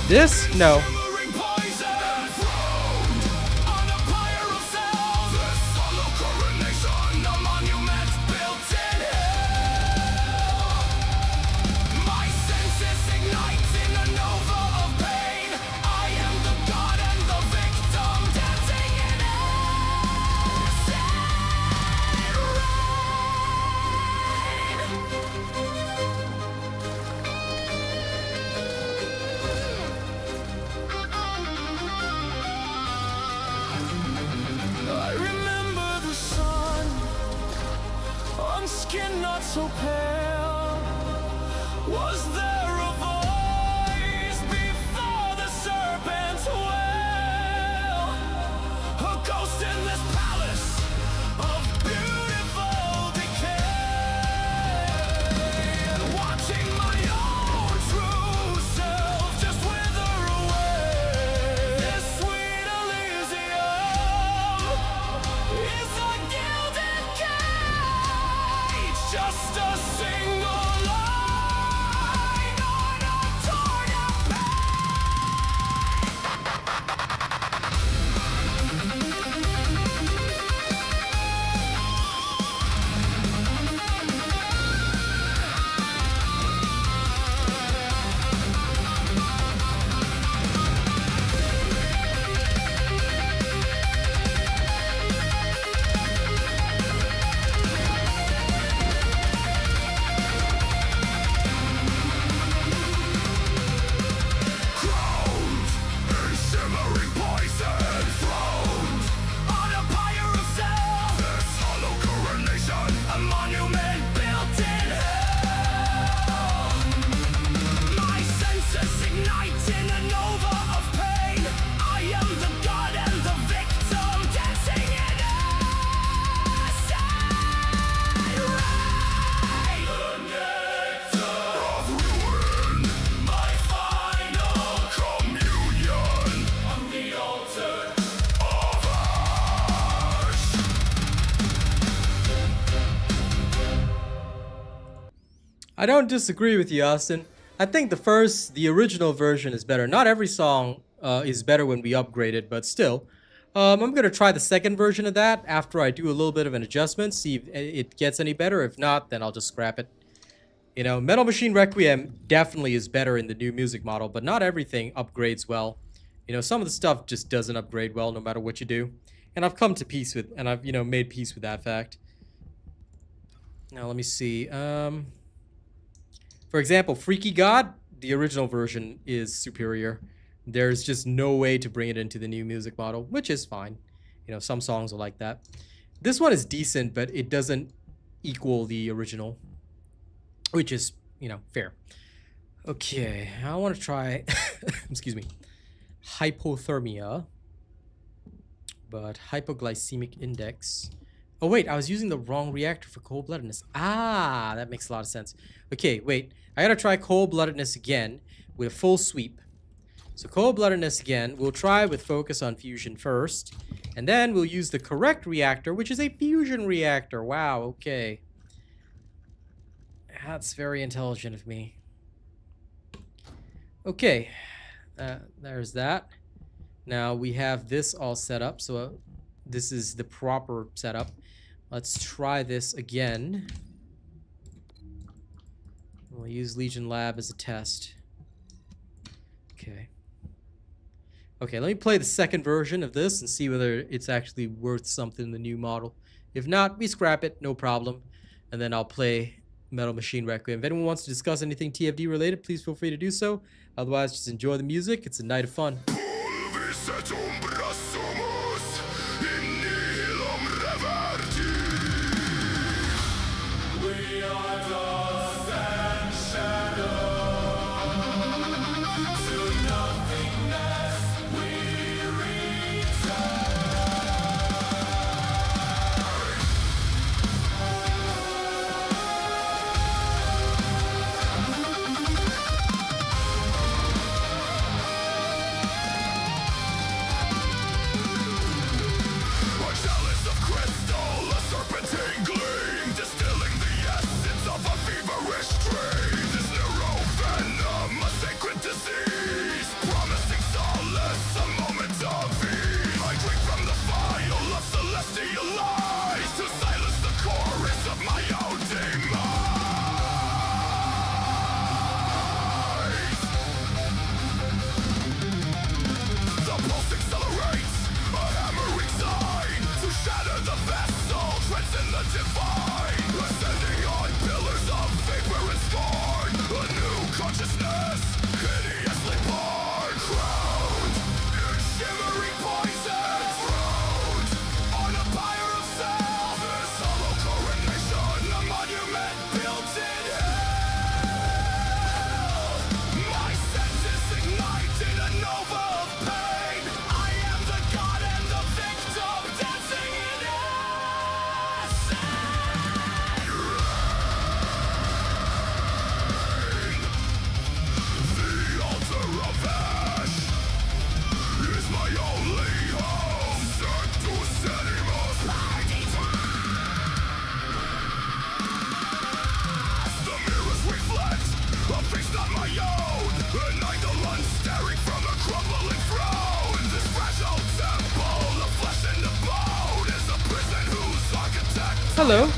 This? No. Skin not so pale. Was there a voice before the serpent's wail? A ghost in this palace of beautiful decay. And watching my own true self just wither away. This sweet Elysium is a gilded cage. Just a single lie. I don't disagree with you, Austin. I think the original version is better. Not every song is better when we upgrade it, but still. I'm gonna try the second version of that after I do a little bit of an adjustment, see if it gets any better. If not, then I'll just scrap it. You know, Metal Machine Requiem definitely is better in the new music model, but not everything upgrades well. You know, some of the stuff just doesn't upgrade well no matter what you do. And I've come to peace with, and I've, made peace with that fact. Now, let me see. For example, Freaky God, the original version is superior. There's just no way to bring it into the new music model, which is fine. You know, some songs are like that. This one is decent, but it doesn't equal the original, which is, fair. Okay, I want to try, excuse me, hypothermia, but hypoglycemic index. Oh, wait, I was using the wrong reactor for cold-bloodedness. Ah, that makes a lot of sense. Okay, wait, I gotta try cold-bloodedness again with a full sweep. So cold-bloodedness again, we'll try with focus on fusion first, and then we'll use the correct reactor, which is a fusion reactor. Wow, okay. That's very intelligent of me. Okay, there's that. Now we have this all set up, so this is the proper setup. Let's try this again. We'll use Legion Lab as a test. Okay. Okay, let me play the second version of this and see whether it's actually worth something in the new model. If not, we scrap it, no problem. And then I'll play Metal Machine Requiem. If anyone wants to discuss anything TFD related, please feel free to do so. Otherwise, just enjoy the music. It's a night of fun. Hello.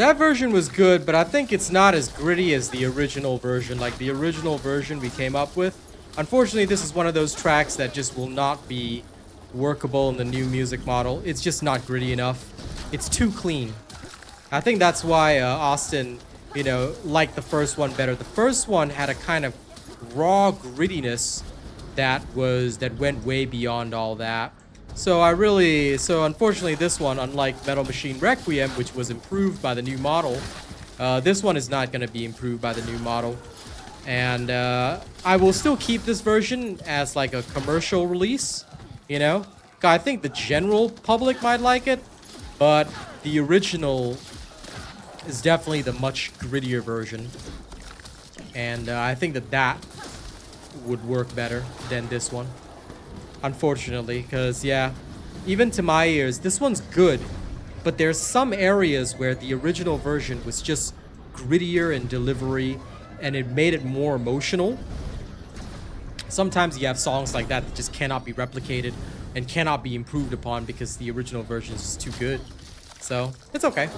That version was good, but I think it's not as gritty as the original version. Like the original version we came up with. Unfortunately, this is one of those tracks that just will not be workable in the new music model. It's just not gritty enough. It's too clean. I think that's why Austin, you know, liked the first one better. The first one had a kind of raw grittiness that went way beyond all that. So unfortunately this one, unlike Metal Machine Requiem, which was improved by the new model, this one is not going to be improved by the new model. And I will still keep this version as like a commercial release, you know? I think the general public might like it, but the original is definitely the much grittier version. And I think that would work better than this one. Unfortunately, because yeah, even to my ears, this one's good, but there's some areas where the original version was just grittier in delivery, and it made it more emotional. Sometimes you have songs like that that just cannot be replicated and cannot be improved upon because the original version is just too good. So, it's okay.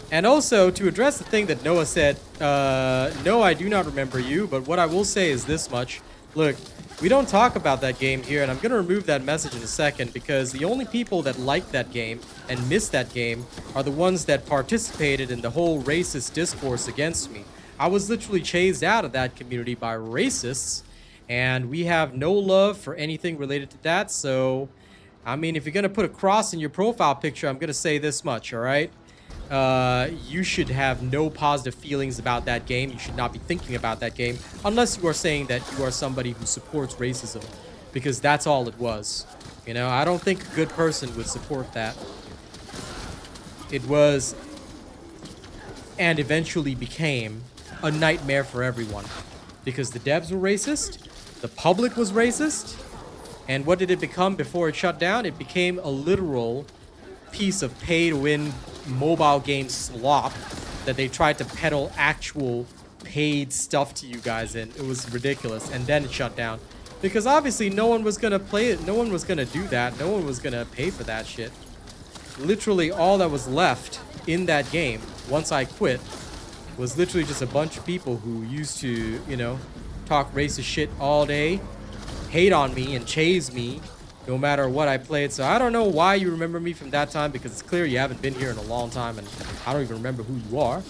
And also, to address the thing that Noah said, no, I do not remember you, but what I will say is this much. Look, we don't talk about that game here, and I'm going to remove that message in a second because the only people that like that game and miss that game are the ones that participated in the whole racist discourse against me. I was literally chased out of that community by racists, and we have no love for anything related to that. So, I mean, if you're going to put a cross in your profile picture, I'm going to say this much, all right? You should have no positive feelings about that game. You should not be thinking about that game unless you are saying that you are somebody who supports racism, because that's all it was. You know, I don't think a good person would support that. It was, and eventually became, a nightmare for everyone because the devs were racist, the public was racist, and what did it become before it shut down? It became a literal piece of pay-to-win mobile game slop that they tried to peddle actual paid stuff to you guys in. It was ridiculous, and then it shut down because obviously no one was gonna play it. No one was gonna do that. No one was gonna pay for that shit. Literally all that was left in that game once I quit was literally just a bunch of people who used to, you know, talk racist shit all day, hate on me and chase me no matter what I played. So I don't know why you remember me from that time, because it's clear you haven't been here in a long time and I don't even remember who you are.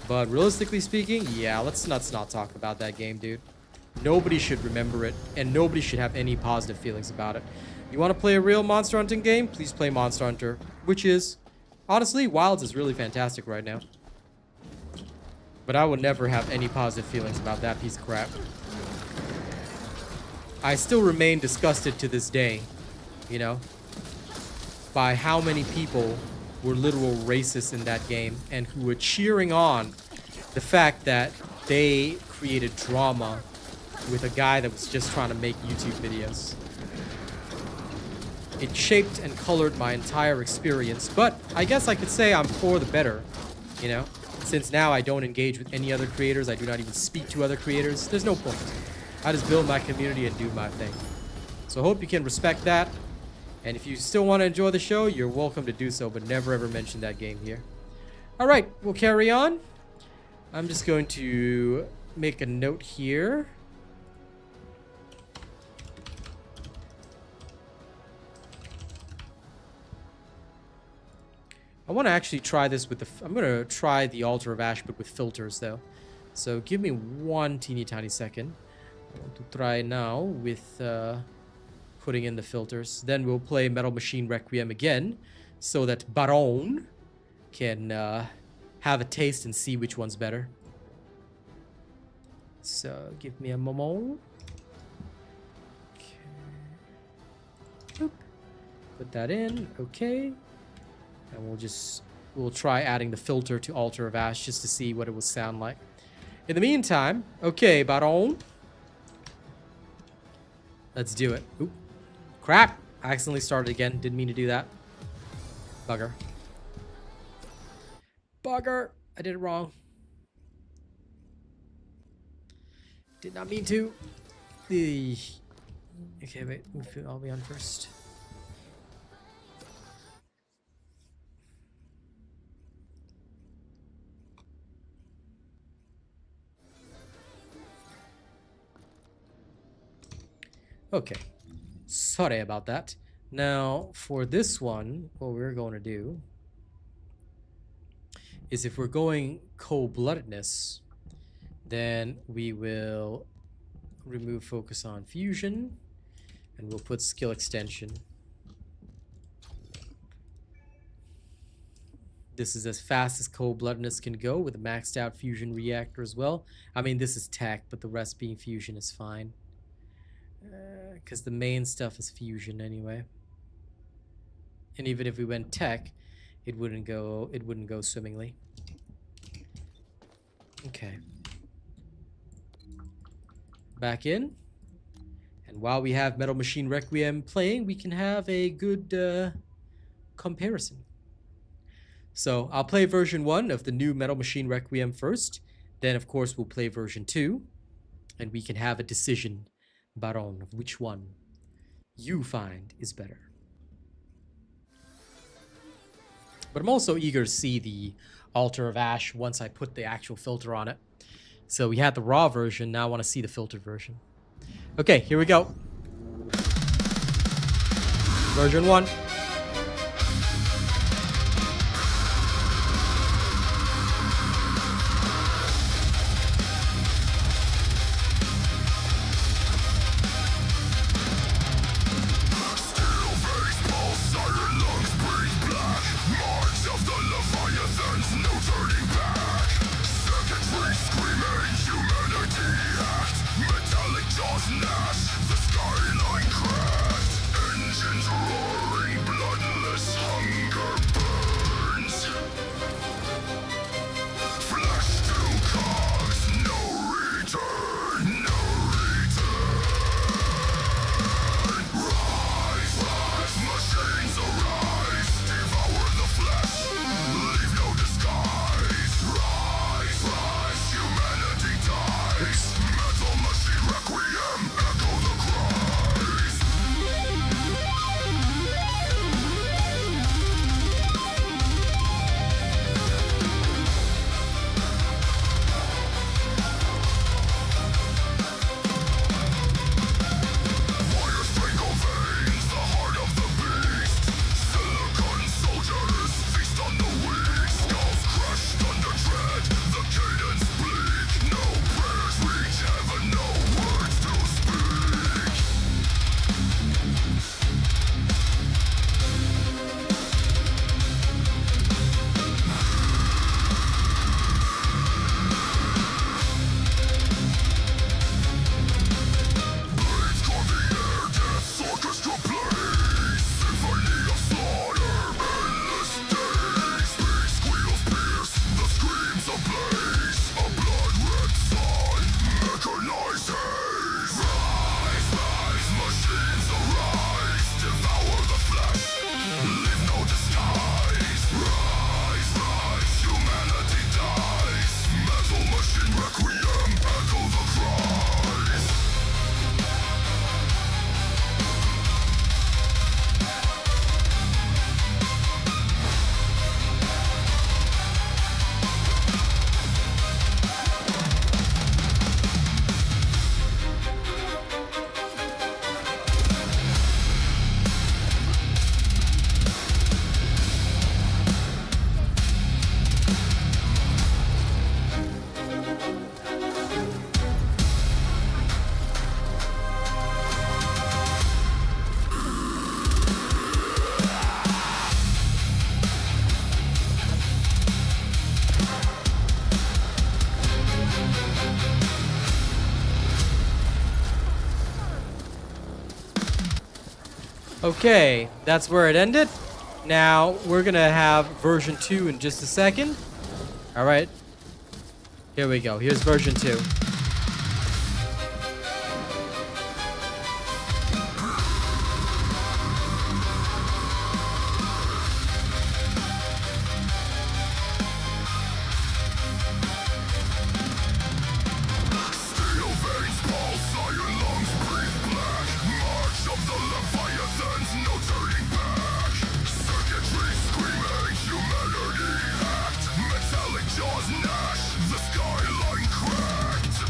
But realistically speaking, yeah, let's not talk about that game, dude. Nobody should remember it, and nobody should have any positive feelings about it. You want to play a real Monster Hunting game? Please play Monster Hunter, which is, honestly, Wilds is really fantastic right now. But I would never have any positive feelings about that piece of crap. I still remain disgusted to this day, you know, by how many people were literal racists in that game and who were cheering on the fact that they created drama with a guy that was just trying to make YouTube videos. It shaped and colored my entire experience, but I guess I could say I'm for the better, you know, since now I don't engage with any other creators. I do not even speak to other creators. There's no point. I just build my community and do my thing. So I hope you can respect that. And if you still want to enjoy the show, you're welcome to do so, but never ever mention that game here. Alright, we'll carry on. I'm just going to make a note here. I want to actually try this with the... I'm going to try the Altar of Ash, but with filters, though. So give me one teeny tiny second. I want to try now with... putting in the filters. Then we'll play Metal Machine Requiem again so that Baron can have a taste and see which one's better. So give me a moment. Okay. Boop. Put that in. Okay. And we'll try adding the filter to Altar of Ash just to see what it will sound like. In the meantime, okay, Baron. Let's do it. Oop. Crap! I accidentally started again. Didn't mean to do that. Bugger. Bugger! I did it wrong. Did not mean to. Okay, wait. I'll be on first. Okay. Sorry about that. Now, for this one, what we're going to do is if we're going cold-bloodedness, then we will remove focus on fusion, and we'll put skill extension. This is as fast as cold-bloodedness can go with a maxed out fusion reactor as well. I mean, this is tech, but the rest being fusion is fine. Because the main stuff is fusion anyway. And even if we went tech, it wouldn't go swimmingly. Okay. Back in. And while we have Metal Machine Requiem playing, we can have a good comparison. So I'll play version 1 of the new Metal Machine Requiem first. Then, of course, we'll play version 2. And we can have a decision, Baron, of which one you find is better. But I'm also eager to see the Altar of Ash once I put the actual filter on it. So we had the raw version, now I want to see the filtered version. Okay, here we go. Version 1. Okay, that's where it ended. Now, we're gonna have version 2 in just a second. Alright. Here we go. Here's version 2. Metallic jaws gnash, the skyline cracked.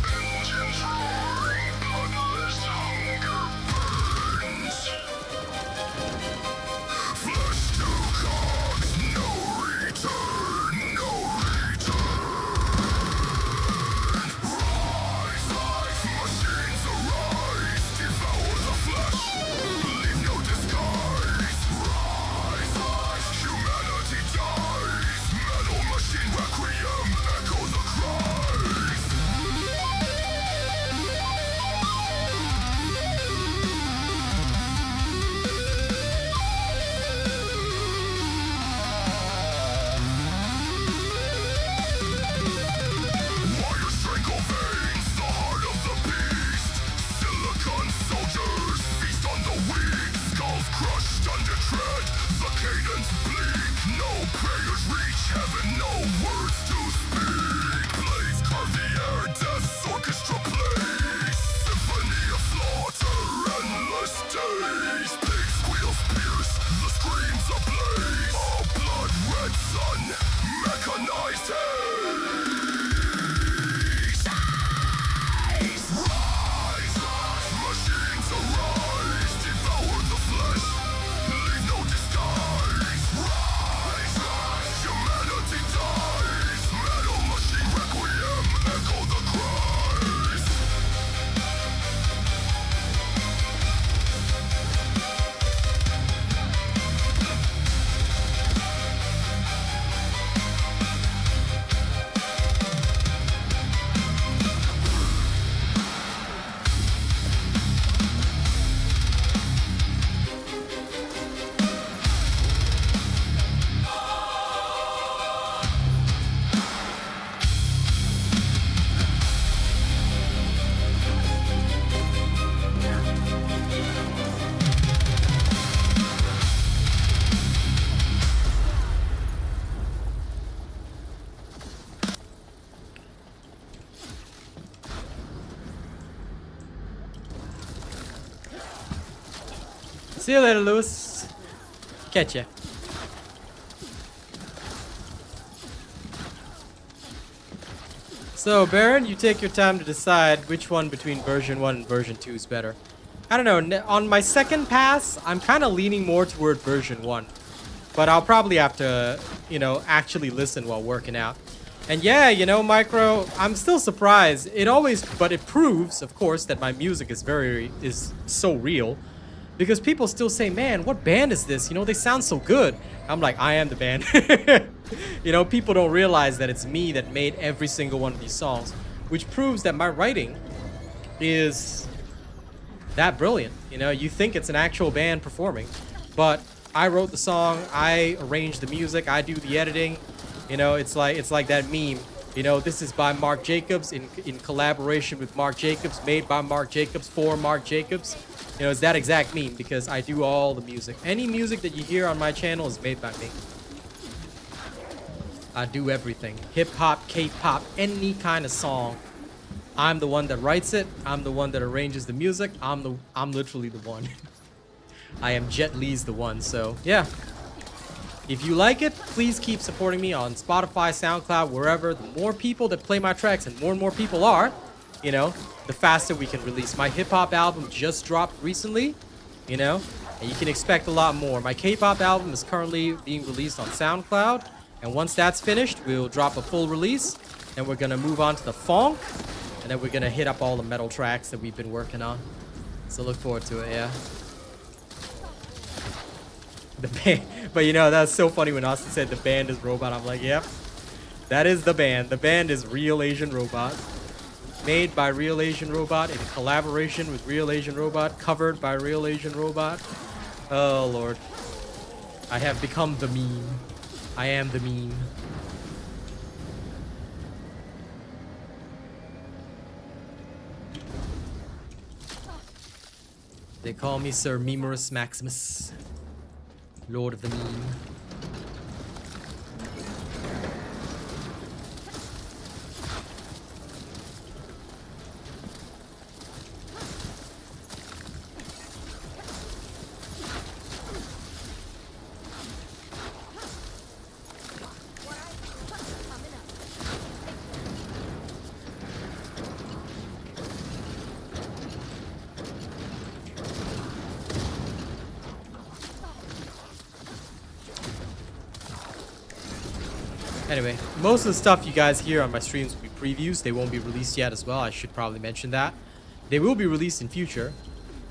See you later, Lewis. Catch ya. So, Baron, you take your time to decide which one between version 1 and version 2 is better. I don't know, on my second pass, I'm kind of leaning more toward version 1. But I'll probably have to, you know, actually listen while working out. And yeah, you know, Micro, I'm still surprised. But it proves, of course, that my music is so real. Because people still say, man, what band is this? You know, they sound so good. I'm like, I am the band. You know, people don't realize that it's me that made every single one of these songs. Which proves that my writing is that brilliant. You know, you think it's an actual band performing. But I wrote the song, I arranged the music, I do the editing. You know, it's like that meme. You know, this is by Mark Jacobs in collaboration with Mark Jacobs, made by Mark Jacobs for Mark Jacobs. You know, it's that exact meme because I do all the music. Any music that you hear on my channel is made by me. I do everything. Hip hop, K-pop, any kind of song. I'm the one that writes it. I'm the one that arranges the music. I'm literally the one. I am Jet Li's the one. So yeah. If you like it, please keep supporting me on Spotify, SoundCloud, wherever. The more people that play my tracks, and more people are, you know, the faster we can release. My hip-hop album just dropped recently, you know, and you can expect a lot more. My K-pop album is currently being released on SoundCloud, and once that's finished, we'll drop a full release, and we're gonna move on to the funk, and then we're gonna hit up all the metal tracks that we've been working on. So look forward to it, yeah. The band, but you know, that's so funny when Austin said the band is robot. I'm like, yep, that is the band. The band is Real Asian Robot. Made by Real Asian Robot in collaboration with Real Asian Robot, covered by Real Asian Robot. Oh Lord, I have become the meme. I am the meme. They call me Sir Memerus Maximus, Lord of the Meme. Anyway, most of the stuff you guys hear on my streams will be previews. They won't be released yet as well. I should probably mention that. They will be released in future.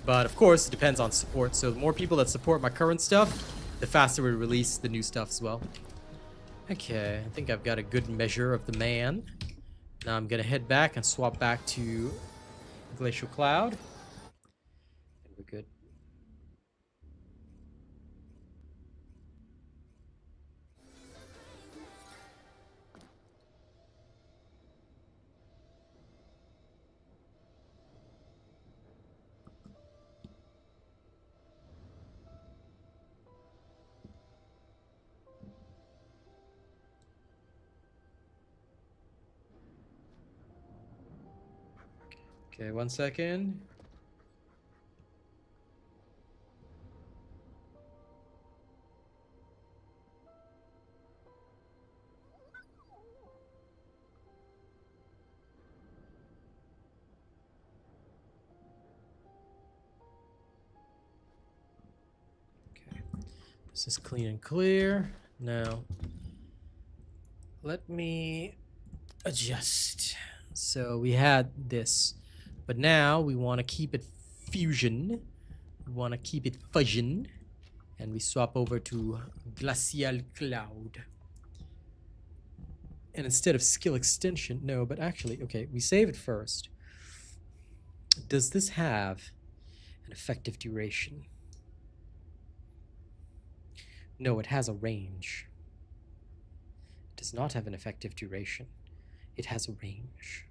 But of course, it depends on support. So the more people that support my current stuff, the faster we release the new stuff as well. Okay, I think I've got a good measure of the man. Now I'm going to head back and swap back to Glacial Cloud. And we're good. Okay, 1 second. Okay, this is clean and clear. Now, let me adjust. So we had this, but now we want to keep it fusion. We want to keep it fusion, and we swap over to Glacial Cloud. And instead of skill extension, no, but actually, okay, we save it first. Does this have an effective duration? No, it has a range. It does not have an effective duration. It has a range.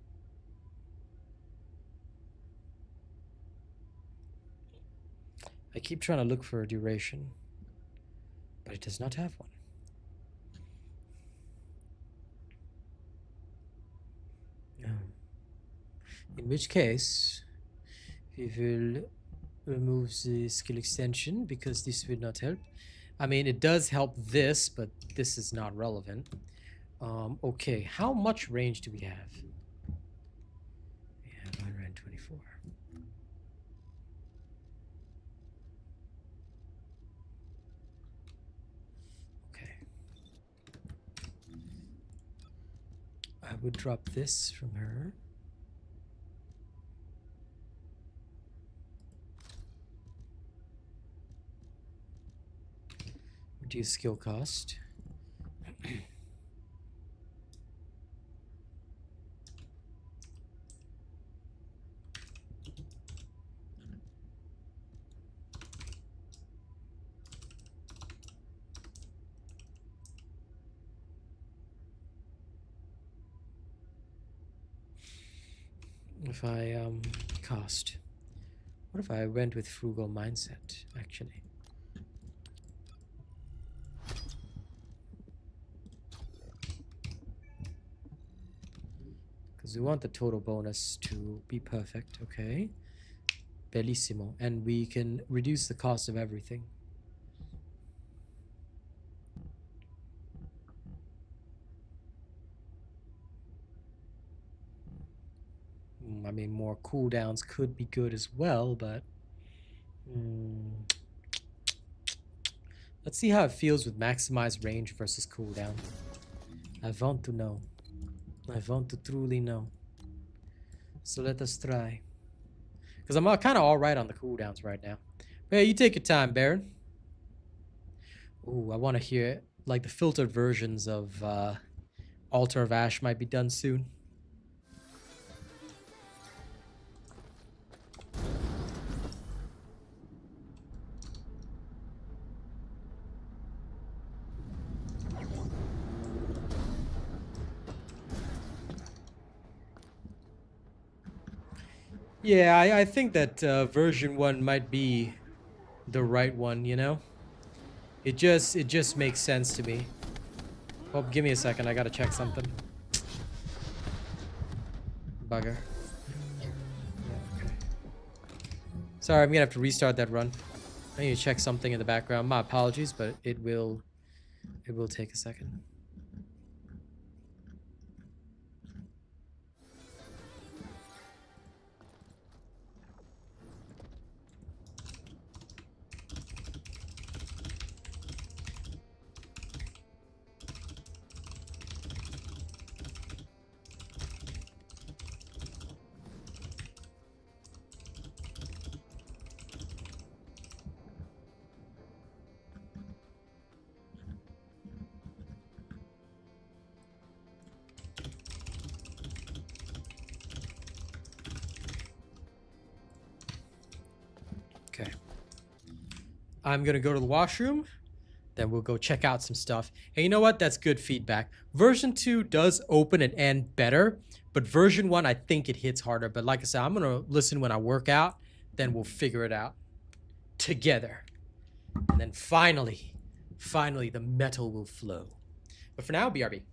I keep trying to look for a duration, but it does not have one. No. In which case, we will removes the skill extension because this will not help. I mean, it does help this, but this is not relevant. Okay, how much range do we have? We have 124. Okay. I would drop this from her. Reduce skill cost. If I cost. What if I went with frugal mindset, actually? Because we want the total bonus to be perfect, okay? Bellissimo. And we can reduce the cost of everything. I mean, more cooldowns could be good as well, but... let's see how it feels with maximized range versus cooldown. I want to know. I want to truly know. So let us try. Because I'm kind of alright on the cooldowns right now. But yeah, you take your time, Baron. Ooh, I want to hear, like, the filtered versions of Altar of Ash might be done soon. Yeah, I think that version 1 might be the right one, you know? It just makes sense to me. Oh, give me a second, I gotta check something. Bugger. Yeah, okay. Sorry, I'm gonna have to restart that run. I need to check something in the background. My apologies, but it will take a second. Okay. I'm gonna go to the washroom, then we'll go check out some stuff. And you know what? That's good feedback. Version 2 does open and end better, but version 1, I think it hits harder. But like I said, I'm gonna listen when I work out, then we'll figure it out together. And then finally, the metal will flow. But for now, BRB.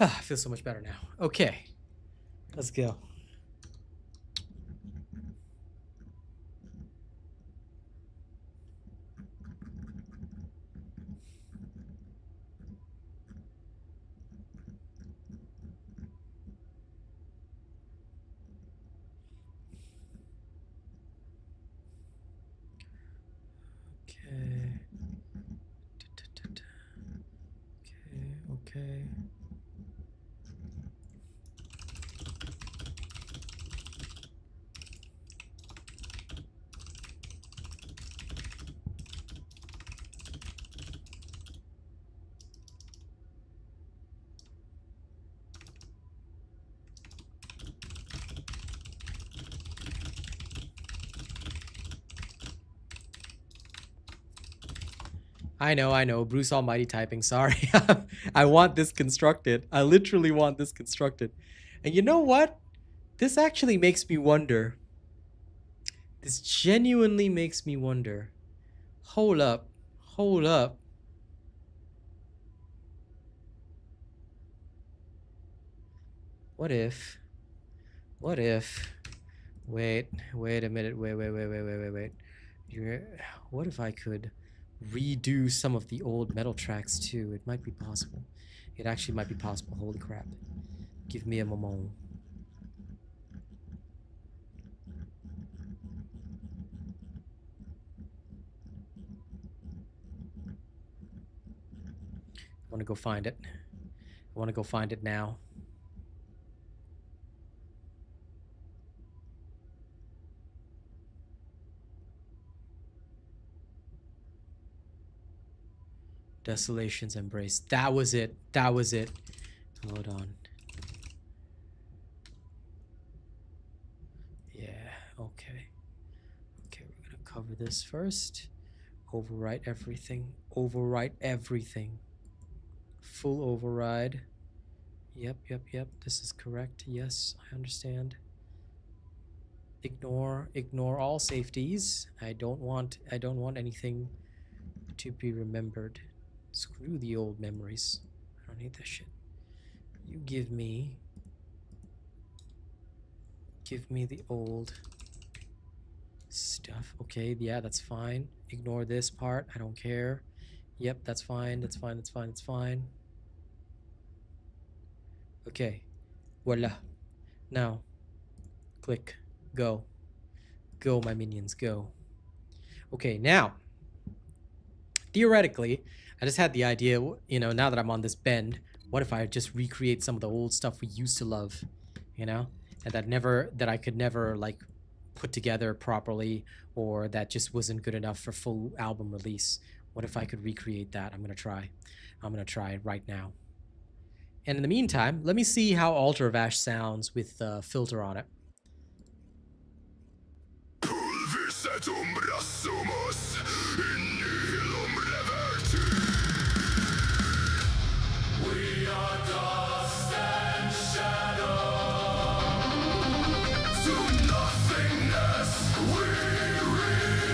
Ah, I feel so much better now. Okay, let's go. I know. Bruce Almighty typing. Sorry. I want this constructed. I literally want this constructed. And you know what? This actually makes me wonder. This genuinely makes me wonder. Hold up. Hold up. What if? Wait a minute. Wait. What if I could redo some of the old metal tracks too? It might be possible. It actually might be possible. Holy crap. Give me a moment. I want to go find it. I want to go find it now. Desolation's Embrace. That was it. That was it. Hold on. Yeah, okay. Okay, we're gonna cover this first. Overwrite everything. Overwrite everything. Full override. Yep. This is correct. Yes, I understand. Ignore all safeties. I don't want anything to be remembered. Screw the old memories. I don't need that shit. You give me the old stuff. Okay, yeah, that's fine. Ignore this part. I don't care. Yep, that's fine. That's fine. Okay. Voila. Now, click. Go. Go, my minions, go. Okay, now, theoretically, I just had the idea, you know, now that I'm on this bend, what if I just recreate some of the old stuff we used to love, you know? And that I could never, like, put together properly, or that just wasn't good enough for full album release. What if I could recreate that? I'm gonna try it right now. And in the meantime, let me see how Altar of Ash sounds with filter on it. We are dust and shadow. To nothingness we return.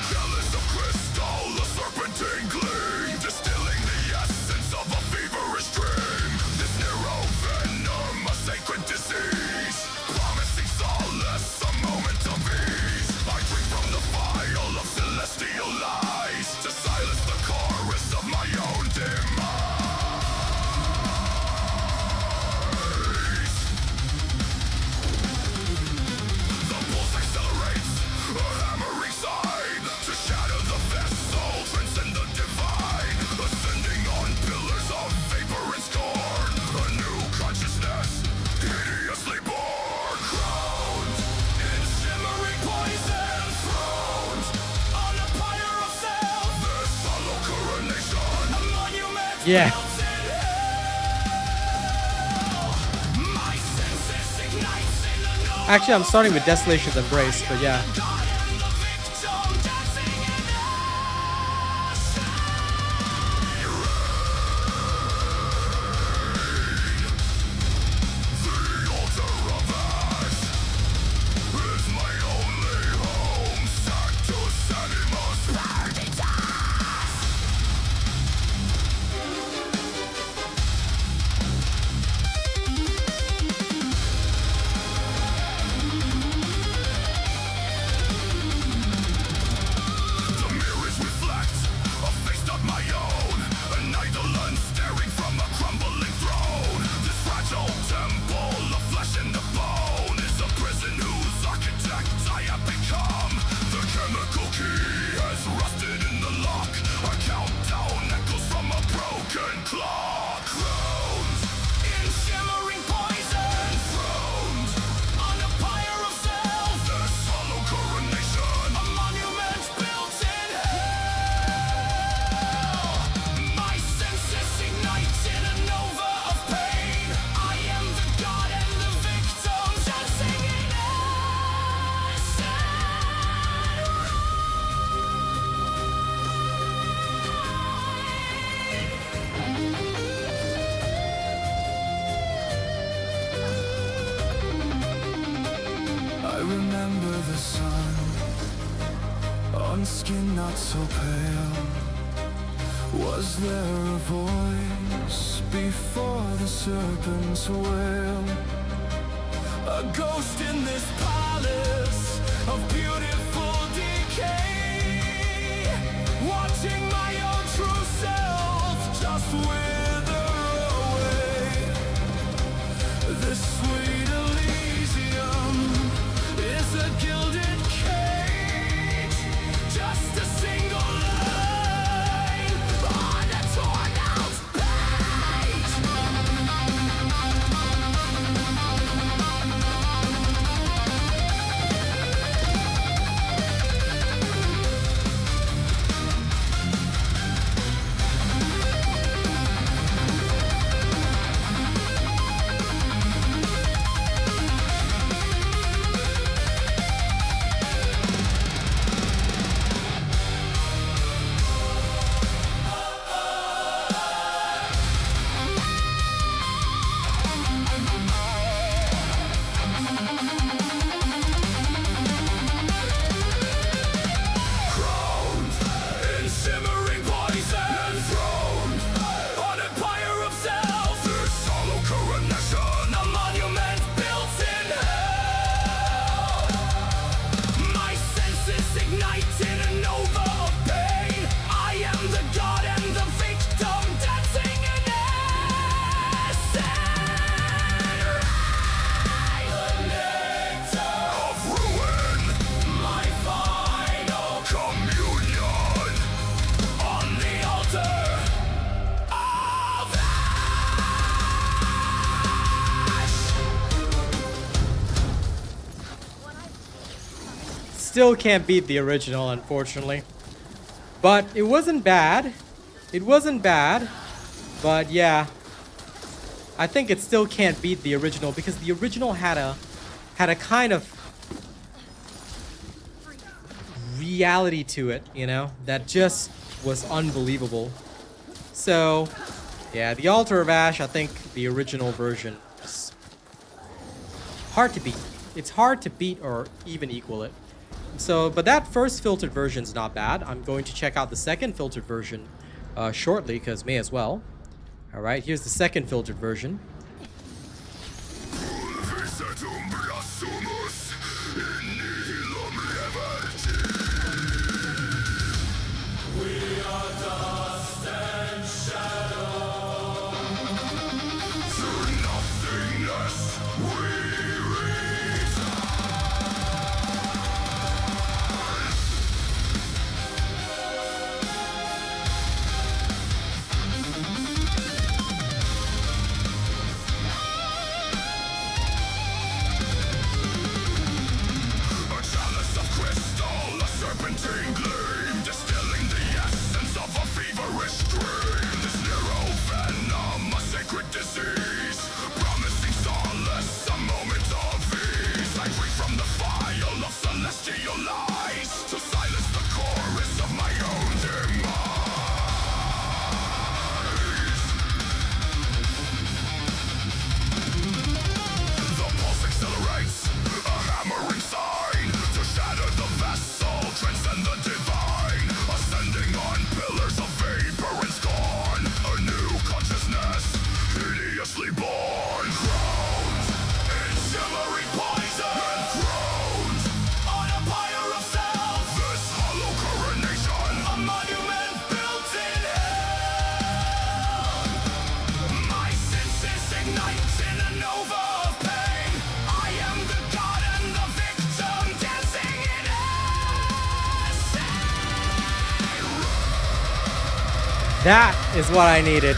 Chalice of crystal, the serpentine gleam, distilling the essence of a feverish dream. This narrow venom, a sacred disease, promising solace, a moment of ease. I drink from the vial of celestial lies to silence the chorus of my own demise. The pulse accelerates, a hammering side to shatter the vessel, transcend the divine, ascending on pillars of vapor and scorn. A new consciousness, hideously born, crowned in shimmering poison, throned on a pyre of self. This hollow coronation, a monument. Yeah. Built in hell. My senses ignites in the noise. Actually, I'm starting with Desolation's Embrace, but yeah. the sun, on skin not so pale. Was there a voice before the serpent's wail? A ghost in this palace of beautiful decay, watching my own true self just wither away. This sweet Elysium is a gilded cage, just a single line on a torn out page. Shimmering poison, throned on a pyre of self. This hollow coronation, a monument built in hell. My senses ignite in a nova of pain. I am the god and the victim, dancing in the nectar of ruin. My final communion on the altar of ash. Still can't beat the original, unfortunately. But it wasn't bad. It wasn't bad. But yeah, I think it still can't beat the original because the original had a kind of reality to it, you know, that just was unbelievable. So yeah, the Altar of Ash, I think the original version is hard to beat. It's hard to beat or even equal it. So, but that first filtered version is not bad. I'm going to check out the second filtered version shortly, because may as well. All right, here's the second filtered version. That is what I needed.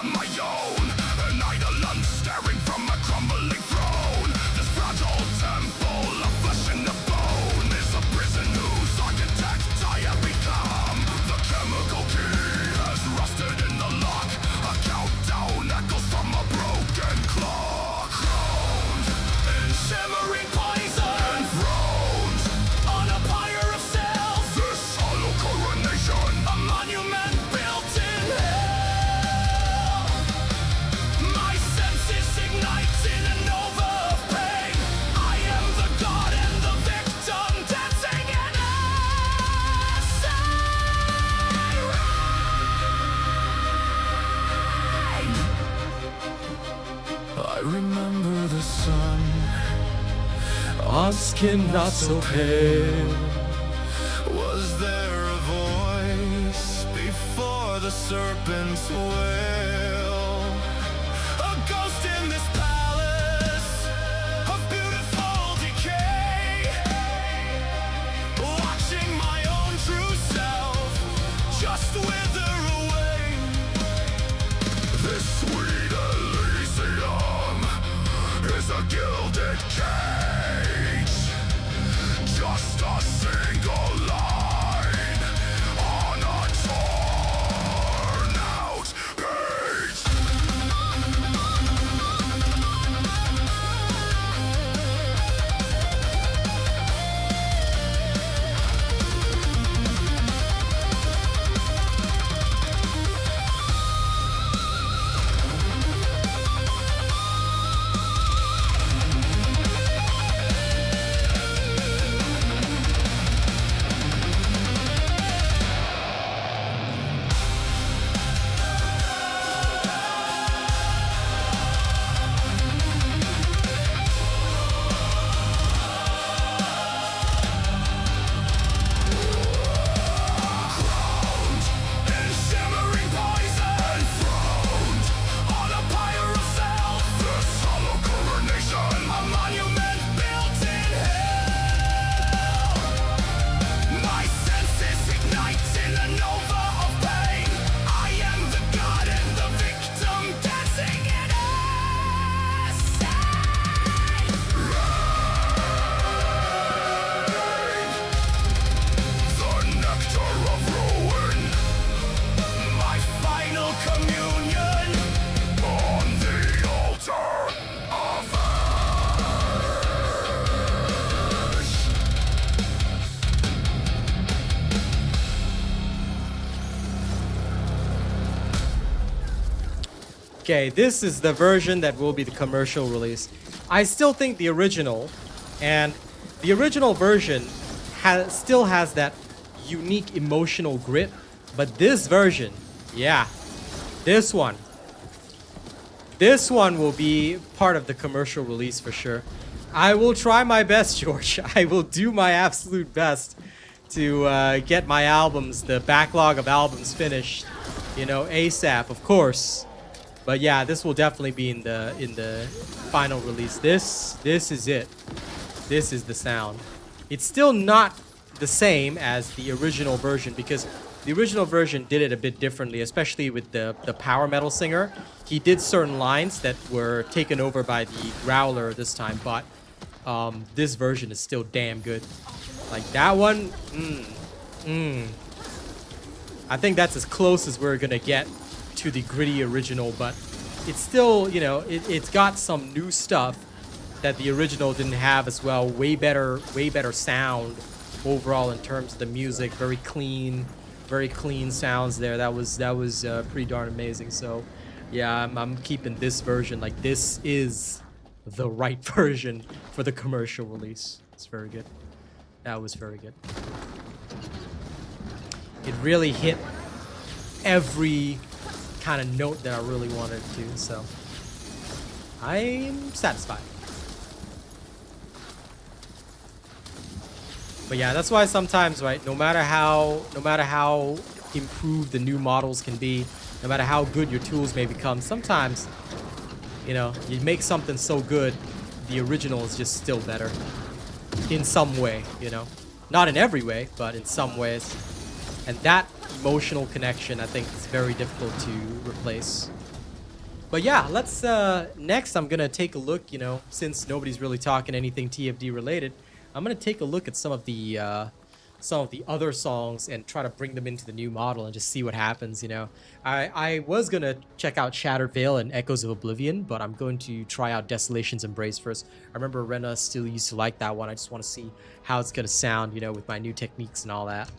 My own, an eidolon staring from a crumbling throne. remember the sun On skin not so pale. Was there a voice before the serpent's wail? A ghost in this palace of beautiful decay, watching my own true self just wither away. This sweet Elysium is a gilded cage, just a single line on a torn out page. Shimmering poison throned on a pyre of self. This hollow coronation, a monument built in hell. My senses ignite in a nova of pain. I am the god and the victim dancing in the nectar of ruin, my final communion on the altar of ash. Okay, this is the version that will be the commercial release. I still think the original version still has that unique emotional grit, but this version, yeah, this one will be part of the commercial release for sure. I will try my best, George. I will do my absolute best to get my albums, the backlog of albums finished, you know, ASAP, of course. But yeah, this will definitely be in the final release. This is it. This is the sound. It's still not the same as the original version because the original version did it a bit differently, especially with the power metal singer. He did certain lines that were taken over by the growler this time, but this version is still damn good. Like that one, I think that's as close as we're gonna get to the gritty original, but it's still, you know, it's got some new stuff that the original didn't have as well. Way better sound overall in terms of the music. Very clean sounds there. That was pretty darn amazing. So yeah, I'm keeping this version. Like this is the right version for the commercial release. It's very good. That was very good. It really hit every kind of note that I really wanted to, so I'm satisfied. But yeah, that's why sometimes, right, no matter how improved the new models can be, no matter how good your tools may become, sometimes, you know, you make something so good, the original is just still better in some way, you know. Not in every way, but in some ways. And that emotional connection, I think, is very difficult to replace. But yeah, let's next I'm gonna take a look, you know, since nobody's really talking anything TFD related, I'm gonna take a look at some of the other songs and try to bring them into the new model and just see what happens, you know. I was gonna check out Shattered Veil and Echoes of Oblivion, but I'm going to try out Desolation's Embrace first. I remember Rena still used to like that one. I just want to see how it's gonna sound, you know, with my new techniques and all that.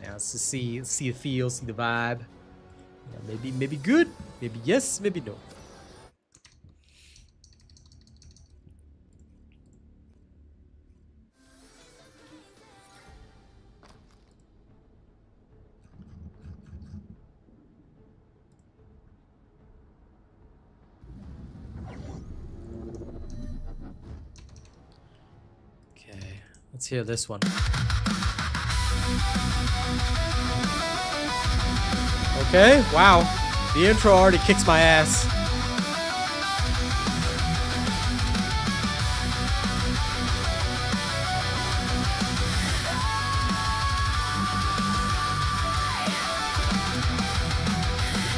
You know, to see the feel, see the vibe. You know, maybe good, maybe yes, maybe no. Let's hear this one. Okay, wow. The intro already kicks my ass.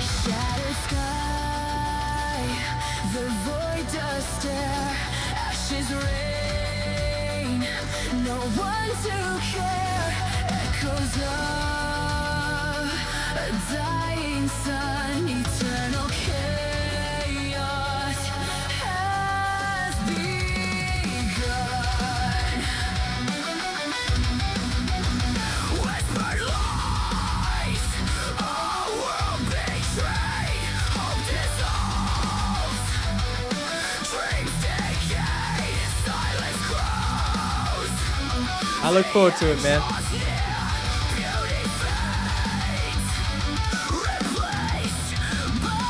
Shattered sky, the void does stare, ashes rain, no one to care, echoes of a dying sun, eternal chaos has begun. Whispered lies, a world betrayed, hope dissolves, dreams decay, silence grows. I look forward to it, man. Beauty fades, replaced by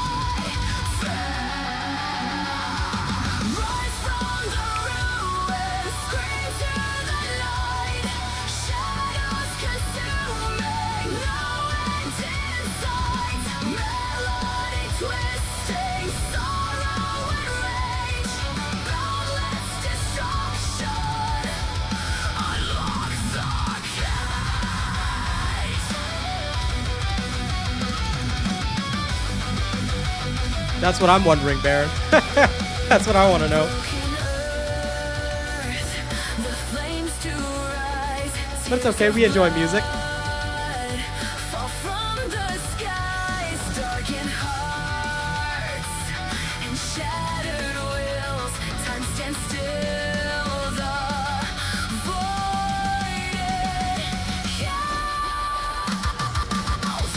rise from the ruins, scream to the light, shadows consuming, no end in sight, melody twisting, sorrow and rage, boundless destruction, unlock the cage. That's what I'm wondering, Baron. That's what I want to know. The flames to rise, But it's okay, we enjoy music. fall from the skies, darkened hearts and shattered wills. Time stands still, the void echoes.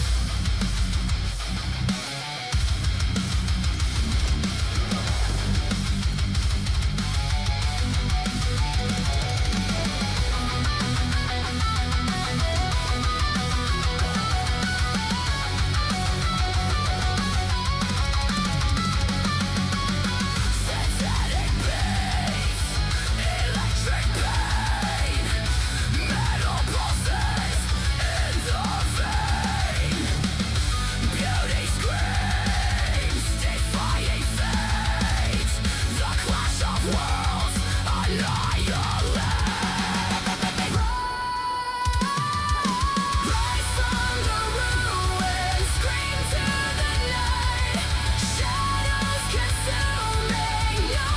Synthetic beats, electric pain, metal pulses in the vein. Beauty screams, defying fate. The clash of worlds annihilate. Rise from the ruins, scream to the night. Shadows consuming, no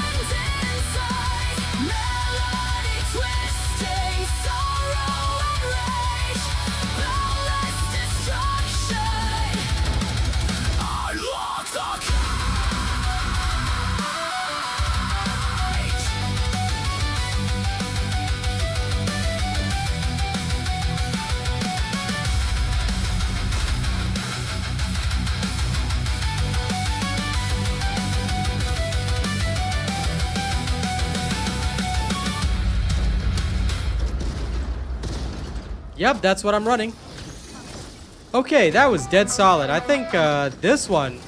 end in sight. Melody twisting, sorrow and rage, boundless destruction. Unlock the cage. Yep, that's what I'm running. Okay, that was dead solid. I think this one,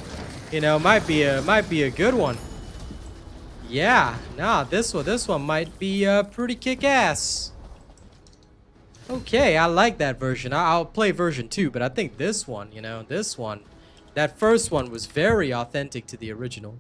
you know, might be a good one. Yeah, nah, this one might be pretty kick-ass. Okay, I like that version. I'll play version 2, but I think this one, you know, that first one was very authentic to the original.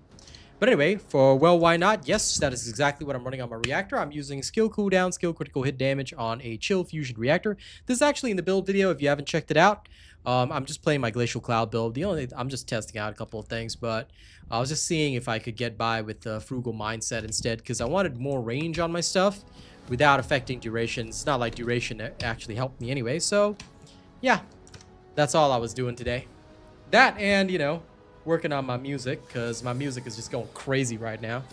But anyway, for well, why not? Yes, that is exactly what I'm running on my reactor. I'm using skill cooldown, skill critical hit damage on a chill fusion reactor. This is actually in the build video if you haven't checked it out. I'm just playing my Glacial Cloud build. I'm just testing out a couple of things, but I was just seeing if I could get by with the frugal mindset instead, because I wanted more range on my stuff without affecting duration. It's not like duration actually helped me anyway, so yeah, that's all I was doing today. That and, you know, working on my music, because my music is just going crazy right now.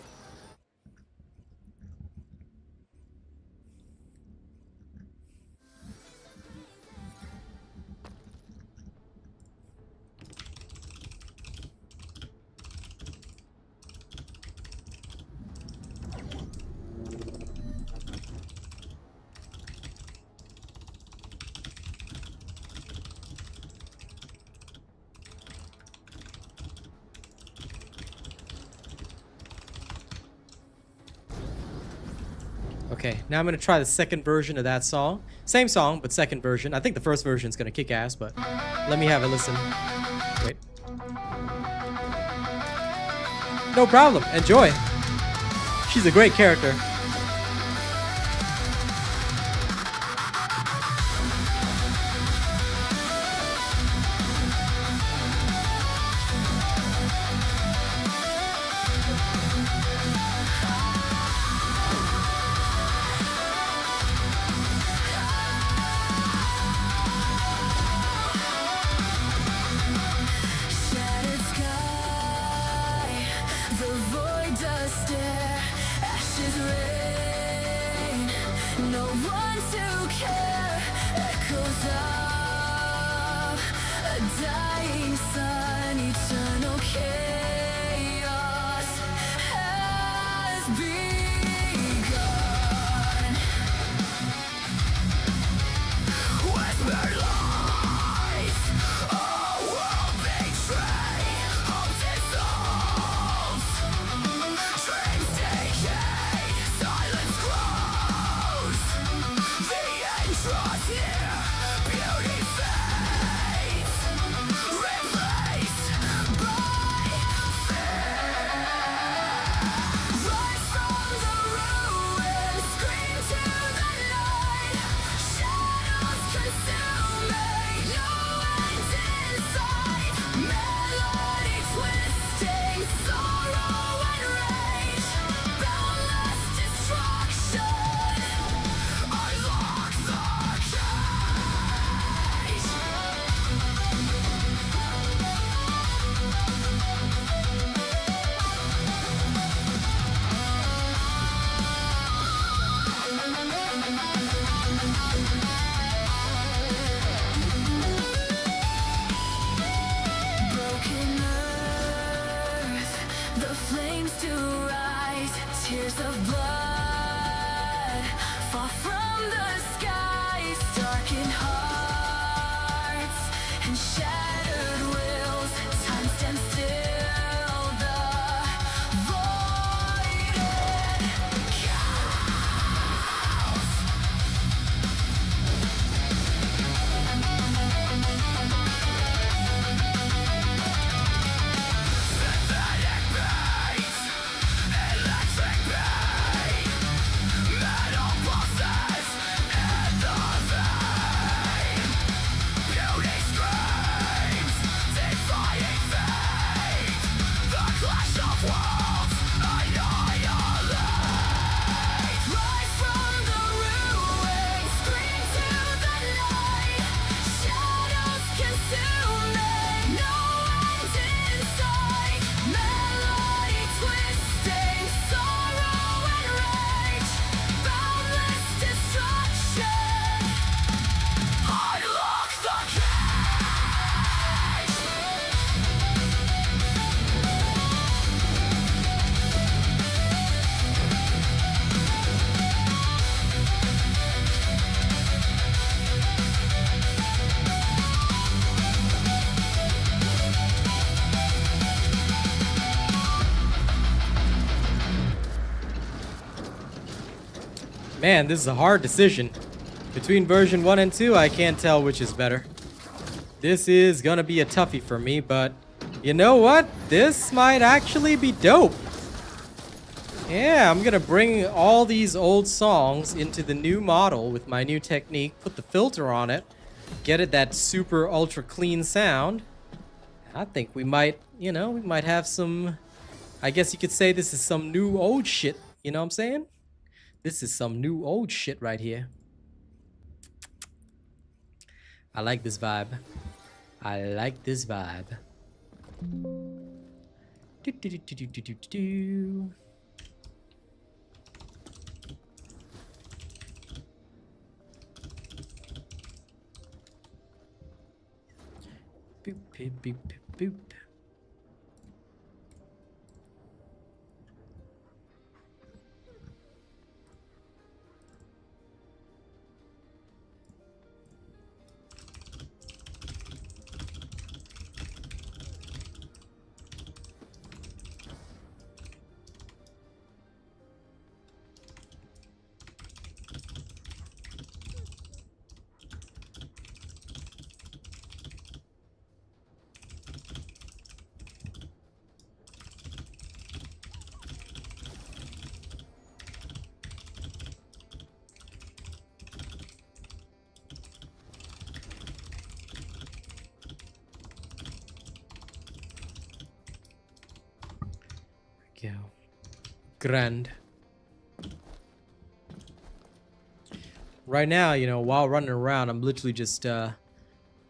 Okay, now I'm gonna try the second version of that song. Same song, but second version. I think the first version's gonna kick ass, but let me have a listen. Wait. No problem. Enjoy. She's a great character. Shattered sky, the void does stare, ashes rain, no one to care, echoes of a dying sun, eternal chaos has begun. Whispered lies, a world betrayed, hope dissolves, dreams decay, silence grows, the end draws near, beauty fades, replaced by rise from the ruins, scream to the night, shadows consume me, no end in sight, melody twisting, sorrow and rage, boundless destruction, unlock the cage. Broken earth, the flames to rise, tears of blood fall from the skies, darkened hearts and shattered wills, time stands still, the voided rise from the ruins, scream to the night, shadows consume me, no end in sight, melody twisting, sorrow and rage, boundless destruction, unlock the cage. Man, this is a hard decision. Between version 1 and 2, I can't tell which is better. This is gonna be a toughie for me, but you know what? This might actually be dope. Yeah, I'm gonna bring all these old songs into the new model with my new technique, put the filter on it, get it that super ultra clean sound. I think we might, we might have some, I guess you could say this is some new old shit, you know what I'm saying? This is some new old shit right here. I like this vibe. I like this vibe. Do, do, do, do, do, do, do, do. Boop, boop, boop, boop, boop. go. Grand. Right now, you know, while running around, I'm literally just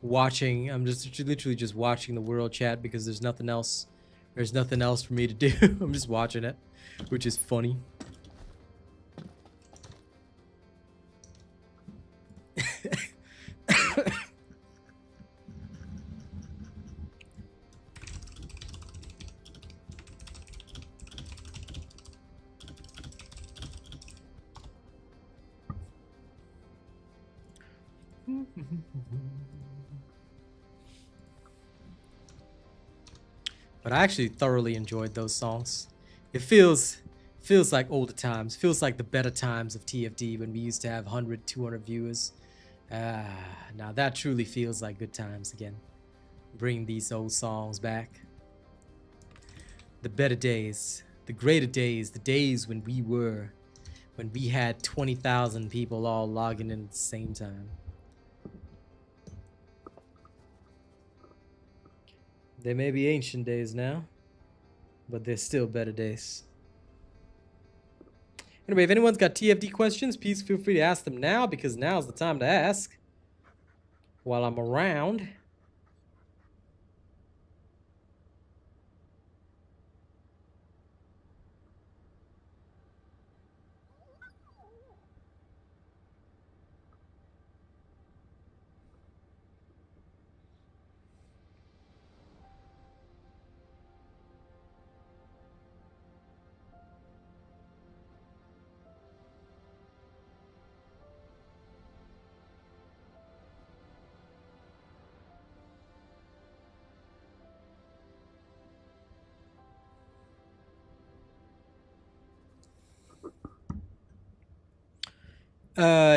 watching. I'm just literally just watching the world chat because there's nothing else. There's nothing else for me to do. I'm just watching it, which is funny. But I actually thoroughly enjoyed those songs. It feels like older times. Feels like the better times of TFD when we used to have 100, 200 viewers. Now that truly feels like good times again. Bring these old songs back. The better days, the greater days, the days when we had 20,000 people all logging in at the same time. They may be ancient days now, but they're still better days. Anyway, if anyone's got TFD questions, please feel free to ask them now, because now's the time to ask while I'm around.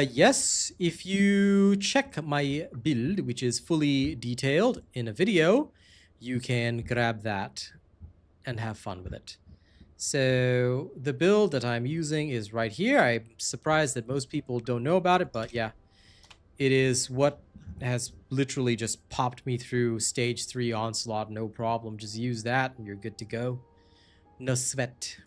Yes, if you check my build, which is fully detailed in a video, you can grab that and have fun with it. So the build that I'm using is right here. I'm surprised that most people don't know about it, but yeah, it is what has literally just popped me through stage 3 Onslaught, no problem. Just use that and you're good to go. No sweat.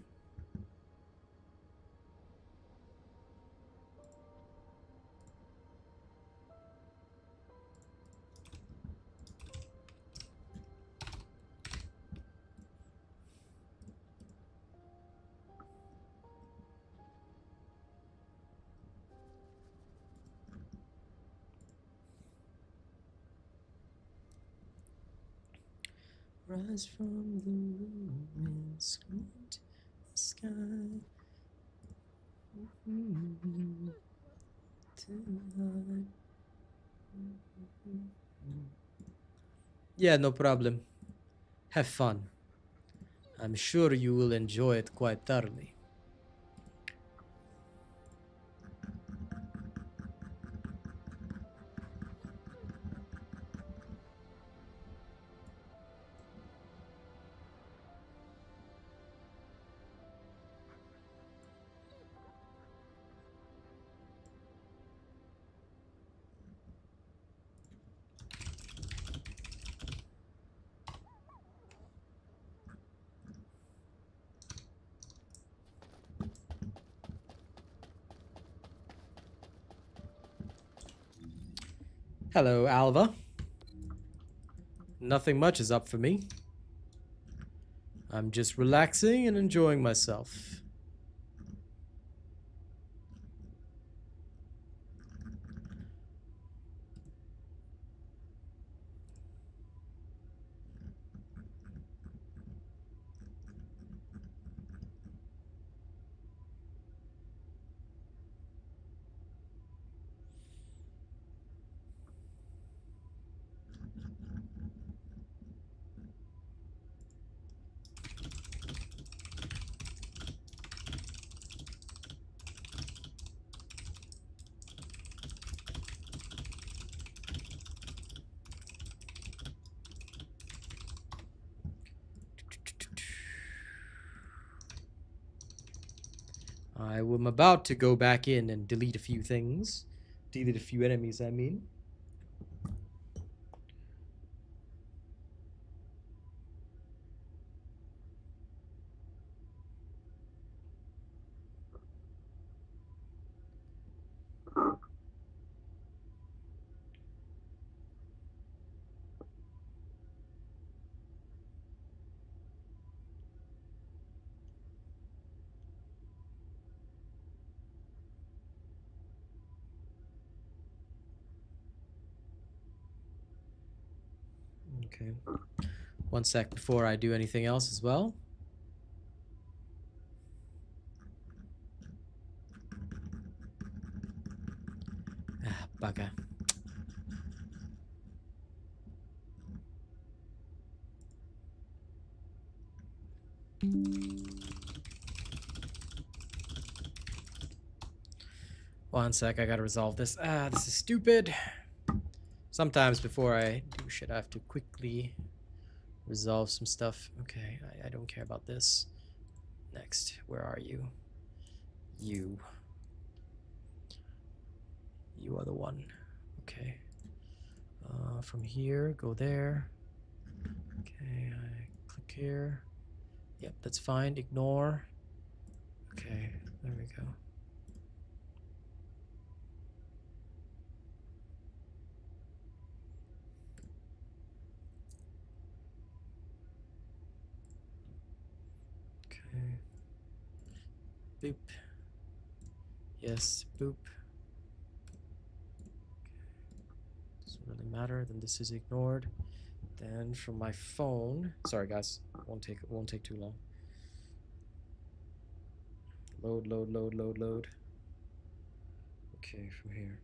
Rise from the ruin, squint the sky. Tonight. Yeah, no problem. Have fun. I'm sure you will enjoy it quite thoroughly. Hello, Alva. Nothing much is up for me. I'm just relaxing and enjoying myself. I'm about to go back in and delete a few things. Delete a few enemies, I mean. Okay. 1 sec before I do anything else as well. Ah, bugger. One sec, I gotta resolve this. Ah, this is stupid. Sometimes before I do shit, I have to quickly resolve some stuff. Okay, I don't care about this. Next, where are you? You. You are the one. Okay. From here, go there. Okay, I click here. Yep, that's fine. Ignore. Okay, there we go. Okay. Boop. Yes, boop. Doesn't really matter. Then this is ignored. Then from my phone. Sorry guys, won't take too long. Load, load, load, load, load. Okay, from here.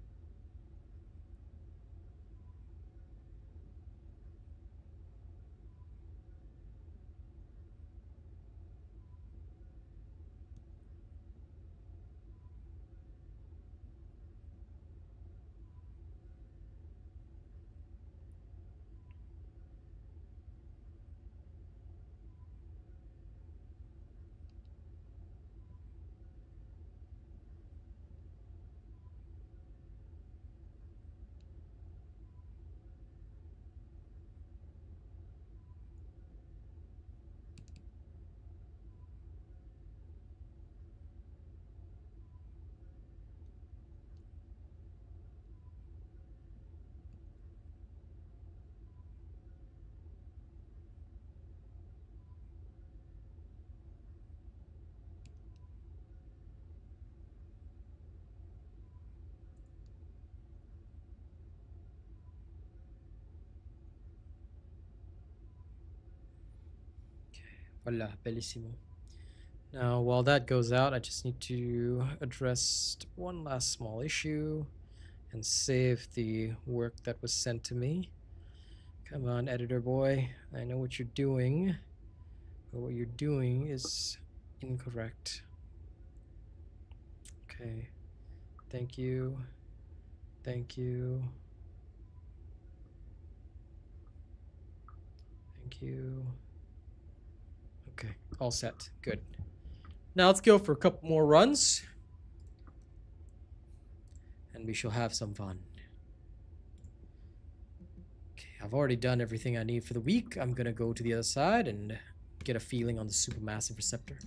Voila, bellissimo. Now, while that goes out, I just need to address one last small issue and save the work that was sent to me. Come on, editor boy. I know what you're doing, but what you're doing is incorrect. Okay. Thank you. Thank you. Thank you. Okay, all set. Good. Now let's go for a couple more runs. And we shall have some fun. Okay, I've already done everything I need for the week. I'm gonna go to the other side and get a feeling on the supermassive receptor.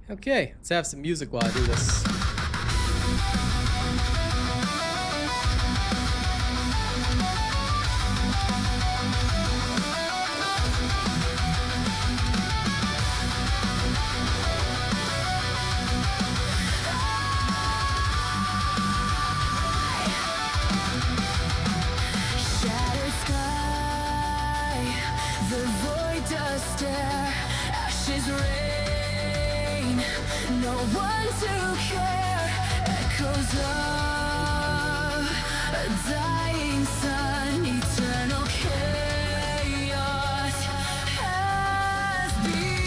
Okay, let's have some music while I do this. Shattered sky, the void does stare, ashes rain, no one to care, echoes of a dying sun, eternal chaos has begun.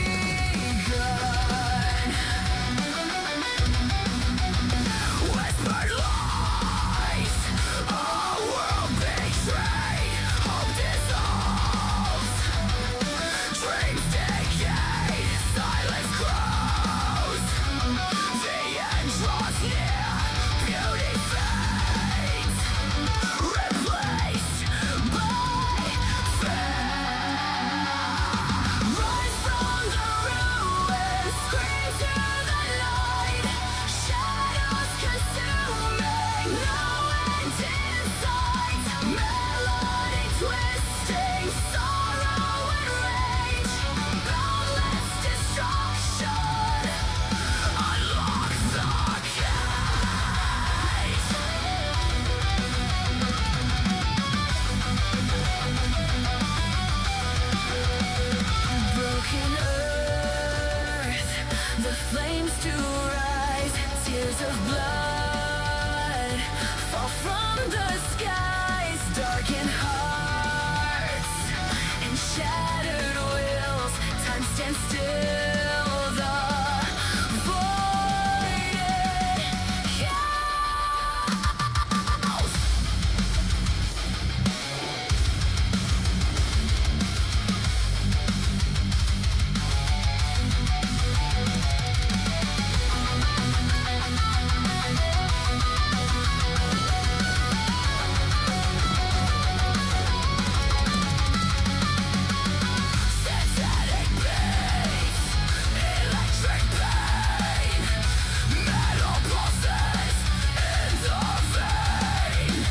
Whispered lies, a world betrayed, hope dissolves, dreams decay, silence grows, the end draws near, beauty can still the void house. Synthetic beats, electric pain, metal pulses in the vein.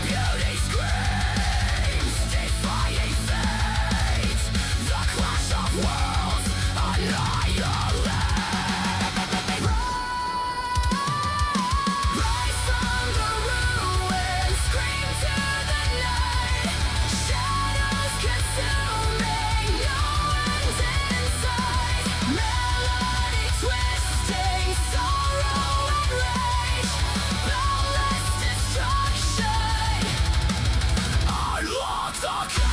Beauty screams, defying fate. The clash of worlds annihilate. Rise from the ruins, scream to the night. Shadows consuming, no end in sight. Melody twisting, sorrow and rage. Boundless destruction. Unlock the cage.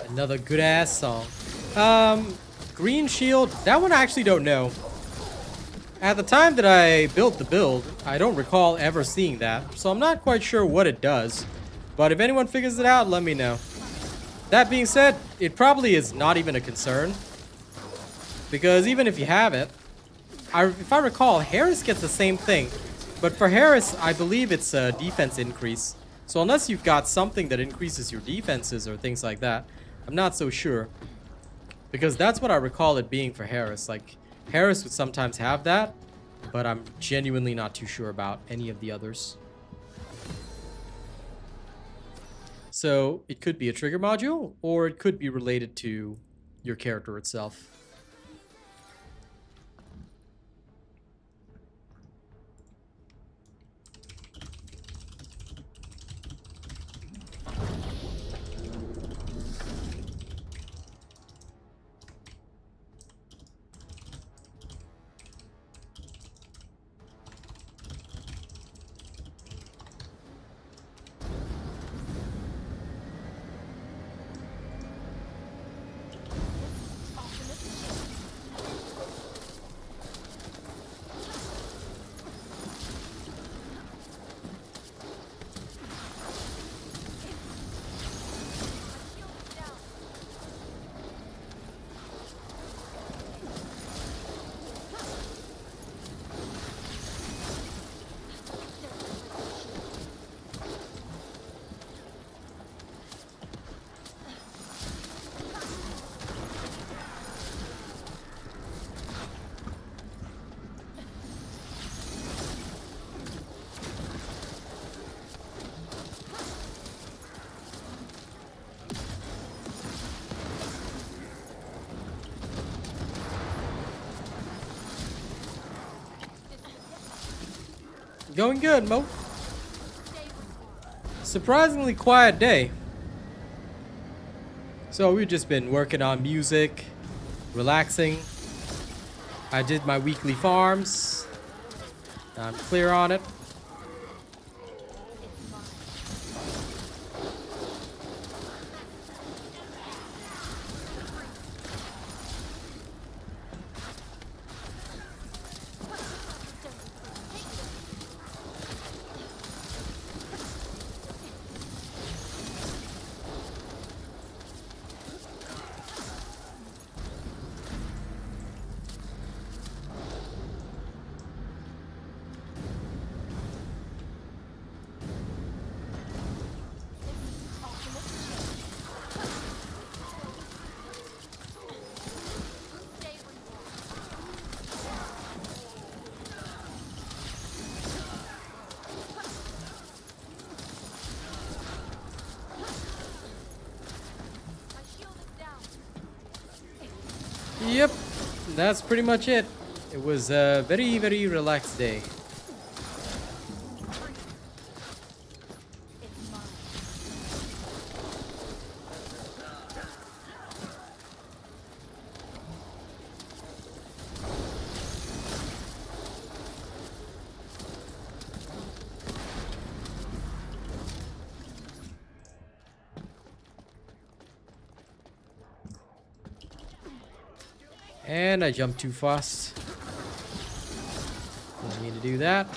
Another good ass song. Green Shield. That one I actually don't know. At the time that I built the build, I don't recall ever seeing that, so I'm not quite sure what it does. But if anyone figures it out, let me know. That being said, it probably is not even a concern. Because even if you have it, if I recall, Harris gets the same thing. But for Harris, I believe it's a defense increase. So unless you've got something that increases your defenses or things like that, I'm not so sure. Because that's what I recall it being for Harris. Like, Harris would sometimes have that, but I'm genuinely not too sure about any of the others. So it could be a trigger module, or it could be related to your character itself. Going good, Mo. Surprisingly quiet day. So we've just been working on music, relaxing. I did my weekly farms. I'm clear on it. Yep, that's pretty much it. It was a very, very relaxed day. And I jumped too fast. Didn't mean to do that.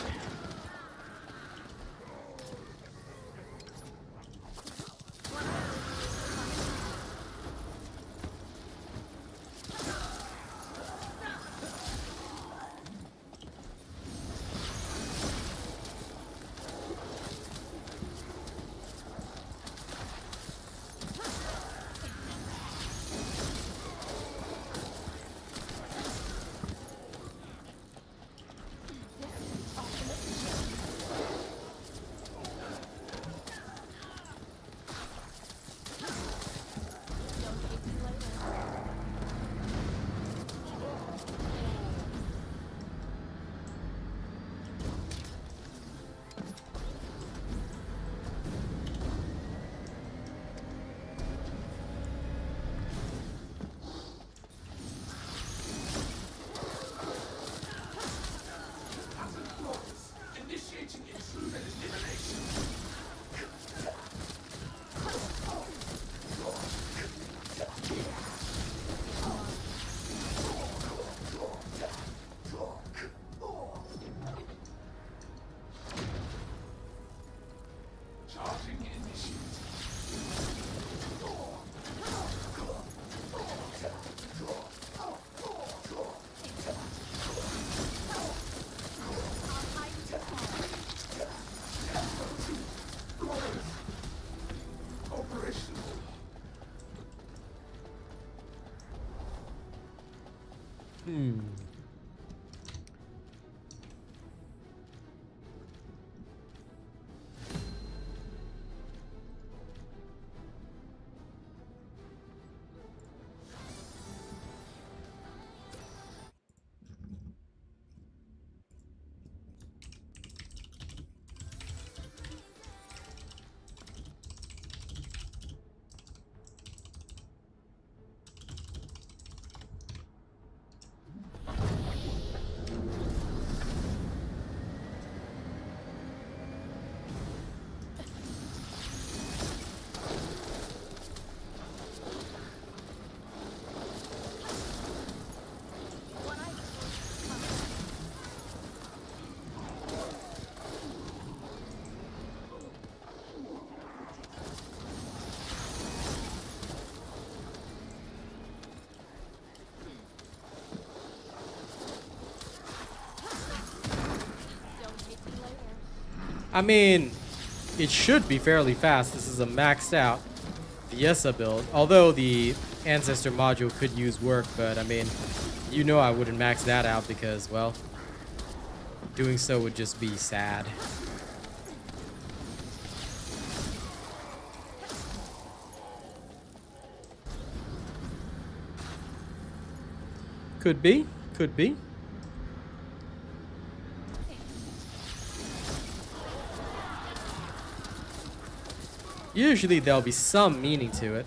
I mean, it should be fairly fast. This is a maxed out Viessa build. Although the Ancestor module could use work, but I mean, you know I wouldn't max that out because, well, doing so would just be sad. Could be, could be. Usually there'll be some meaning to it.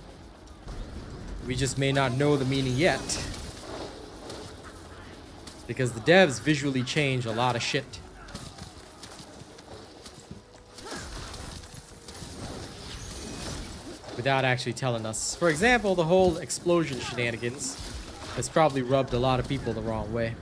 We just may not know the meaning yet. Because the devs visually change a lot of shit. Without actually telling us. For example, the whole explosion shenanigans has probably rubbed a lot of people the wrong way.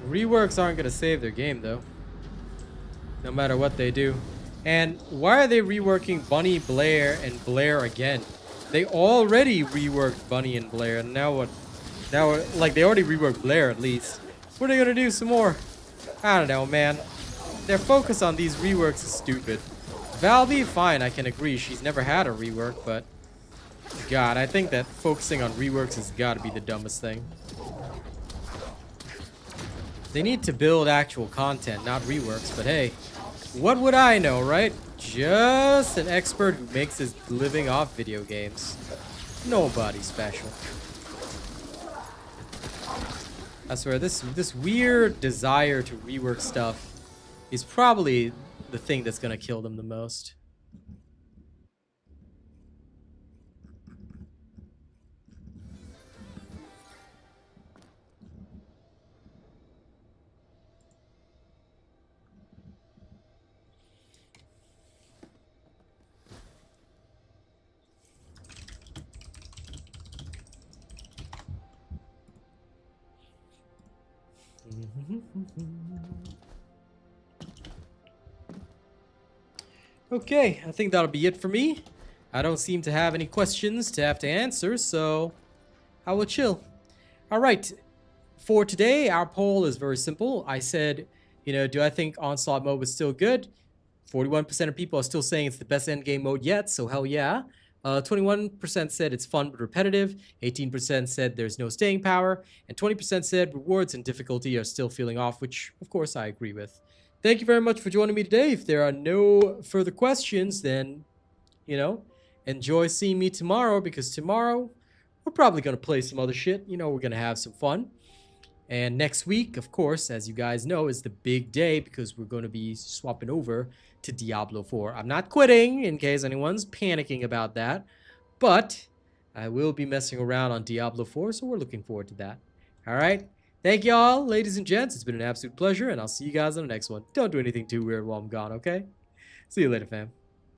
Reworks aren't gonna save their game though. No matter what they do. And why are they reworking Bunny, Blair, and Blair again? They already reworked Bunny and Blair, and now what? Now, like, they already reworked Blair at least. What are they gonna do? Some more? I don't know, man. Their focus on these reworks is stupid. Valby, fine, I can agree. She's never had a rework, but God, I think that focusing on reworks has got to be the dumbest thing. They need to build actual content, not reworks, but hey, what would I know, right? Just an expert who makes his living off video games. Nobody special. I swear, this weird desire to rework stuff is probably the thing that's gonna kill them the most. Okay, I think that'll be it for me. I don't seem to have any questions to have to answer, so I will chill. All right, for today, our poll is very simple. I said, you know, do I think Onslaught mode was still good? 41% of people are still saying it's the best endgame mode yet, so hell yeah. 21% said it's fun but repetitive, 18% said there's no staying power, and 20% said rewards and difficulty are still feeling off, which of course I agree with. Thank you very much for joining me today. If there are no further questions, then, you know, enjoy seeing me tomorrow, because tomorrow we're probably going to play some other shit. You know, we're going to have some fun. And next week, of course, as you guys know, is the big day, because we're going to be swapping over to Diablo 4. I'm not quitting, in case anyone's panicking about that, but I will be messing around on Diablo 4, so we're looking forward to that. All right? Thank y'all, ladies and gents. It's been an absolute pleasure, and I'll see you guys on the next one. Don't do anything too weird while I'm gone, okay? See you later, fam.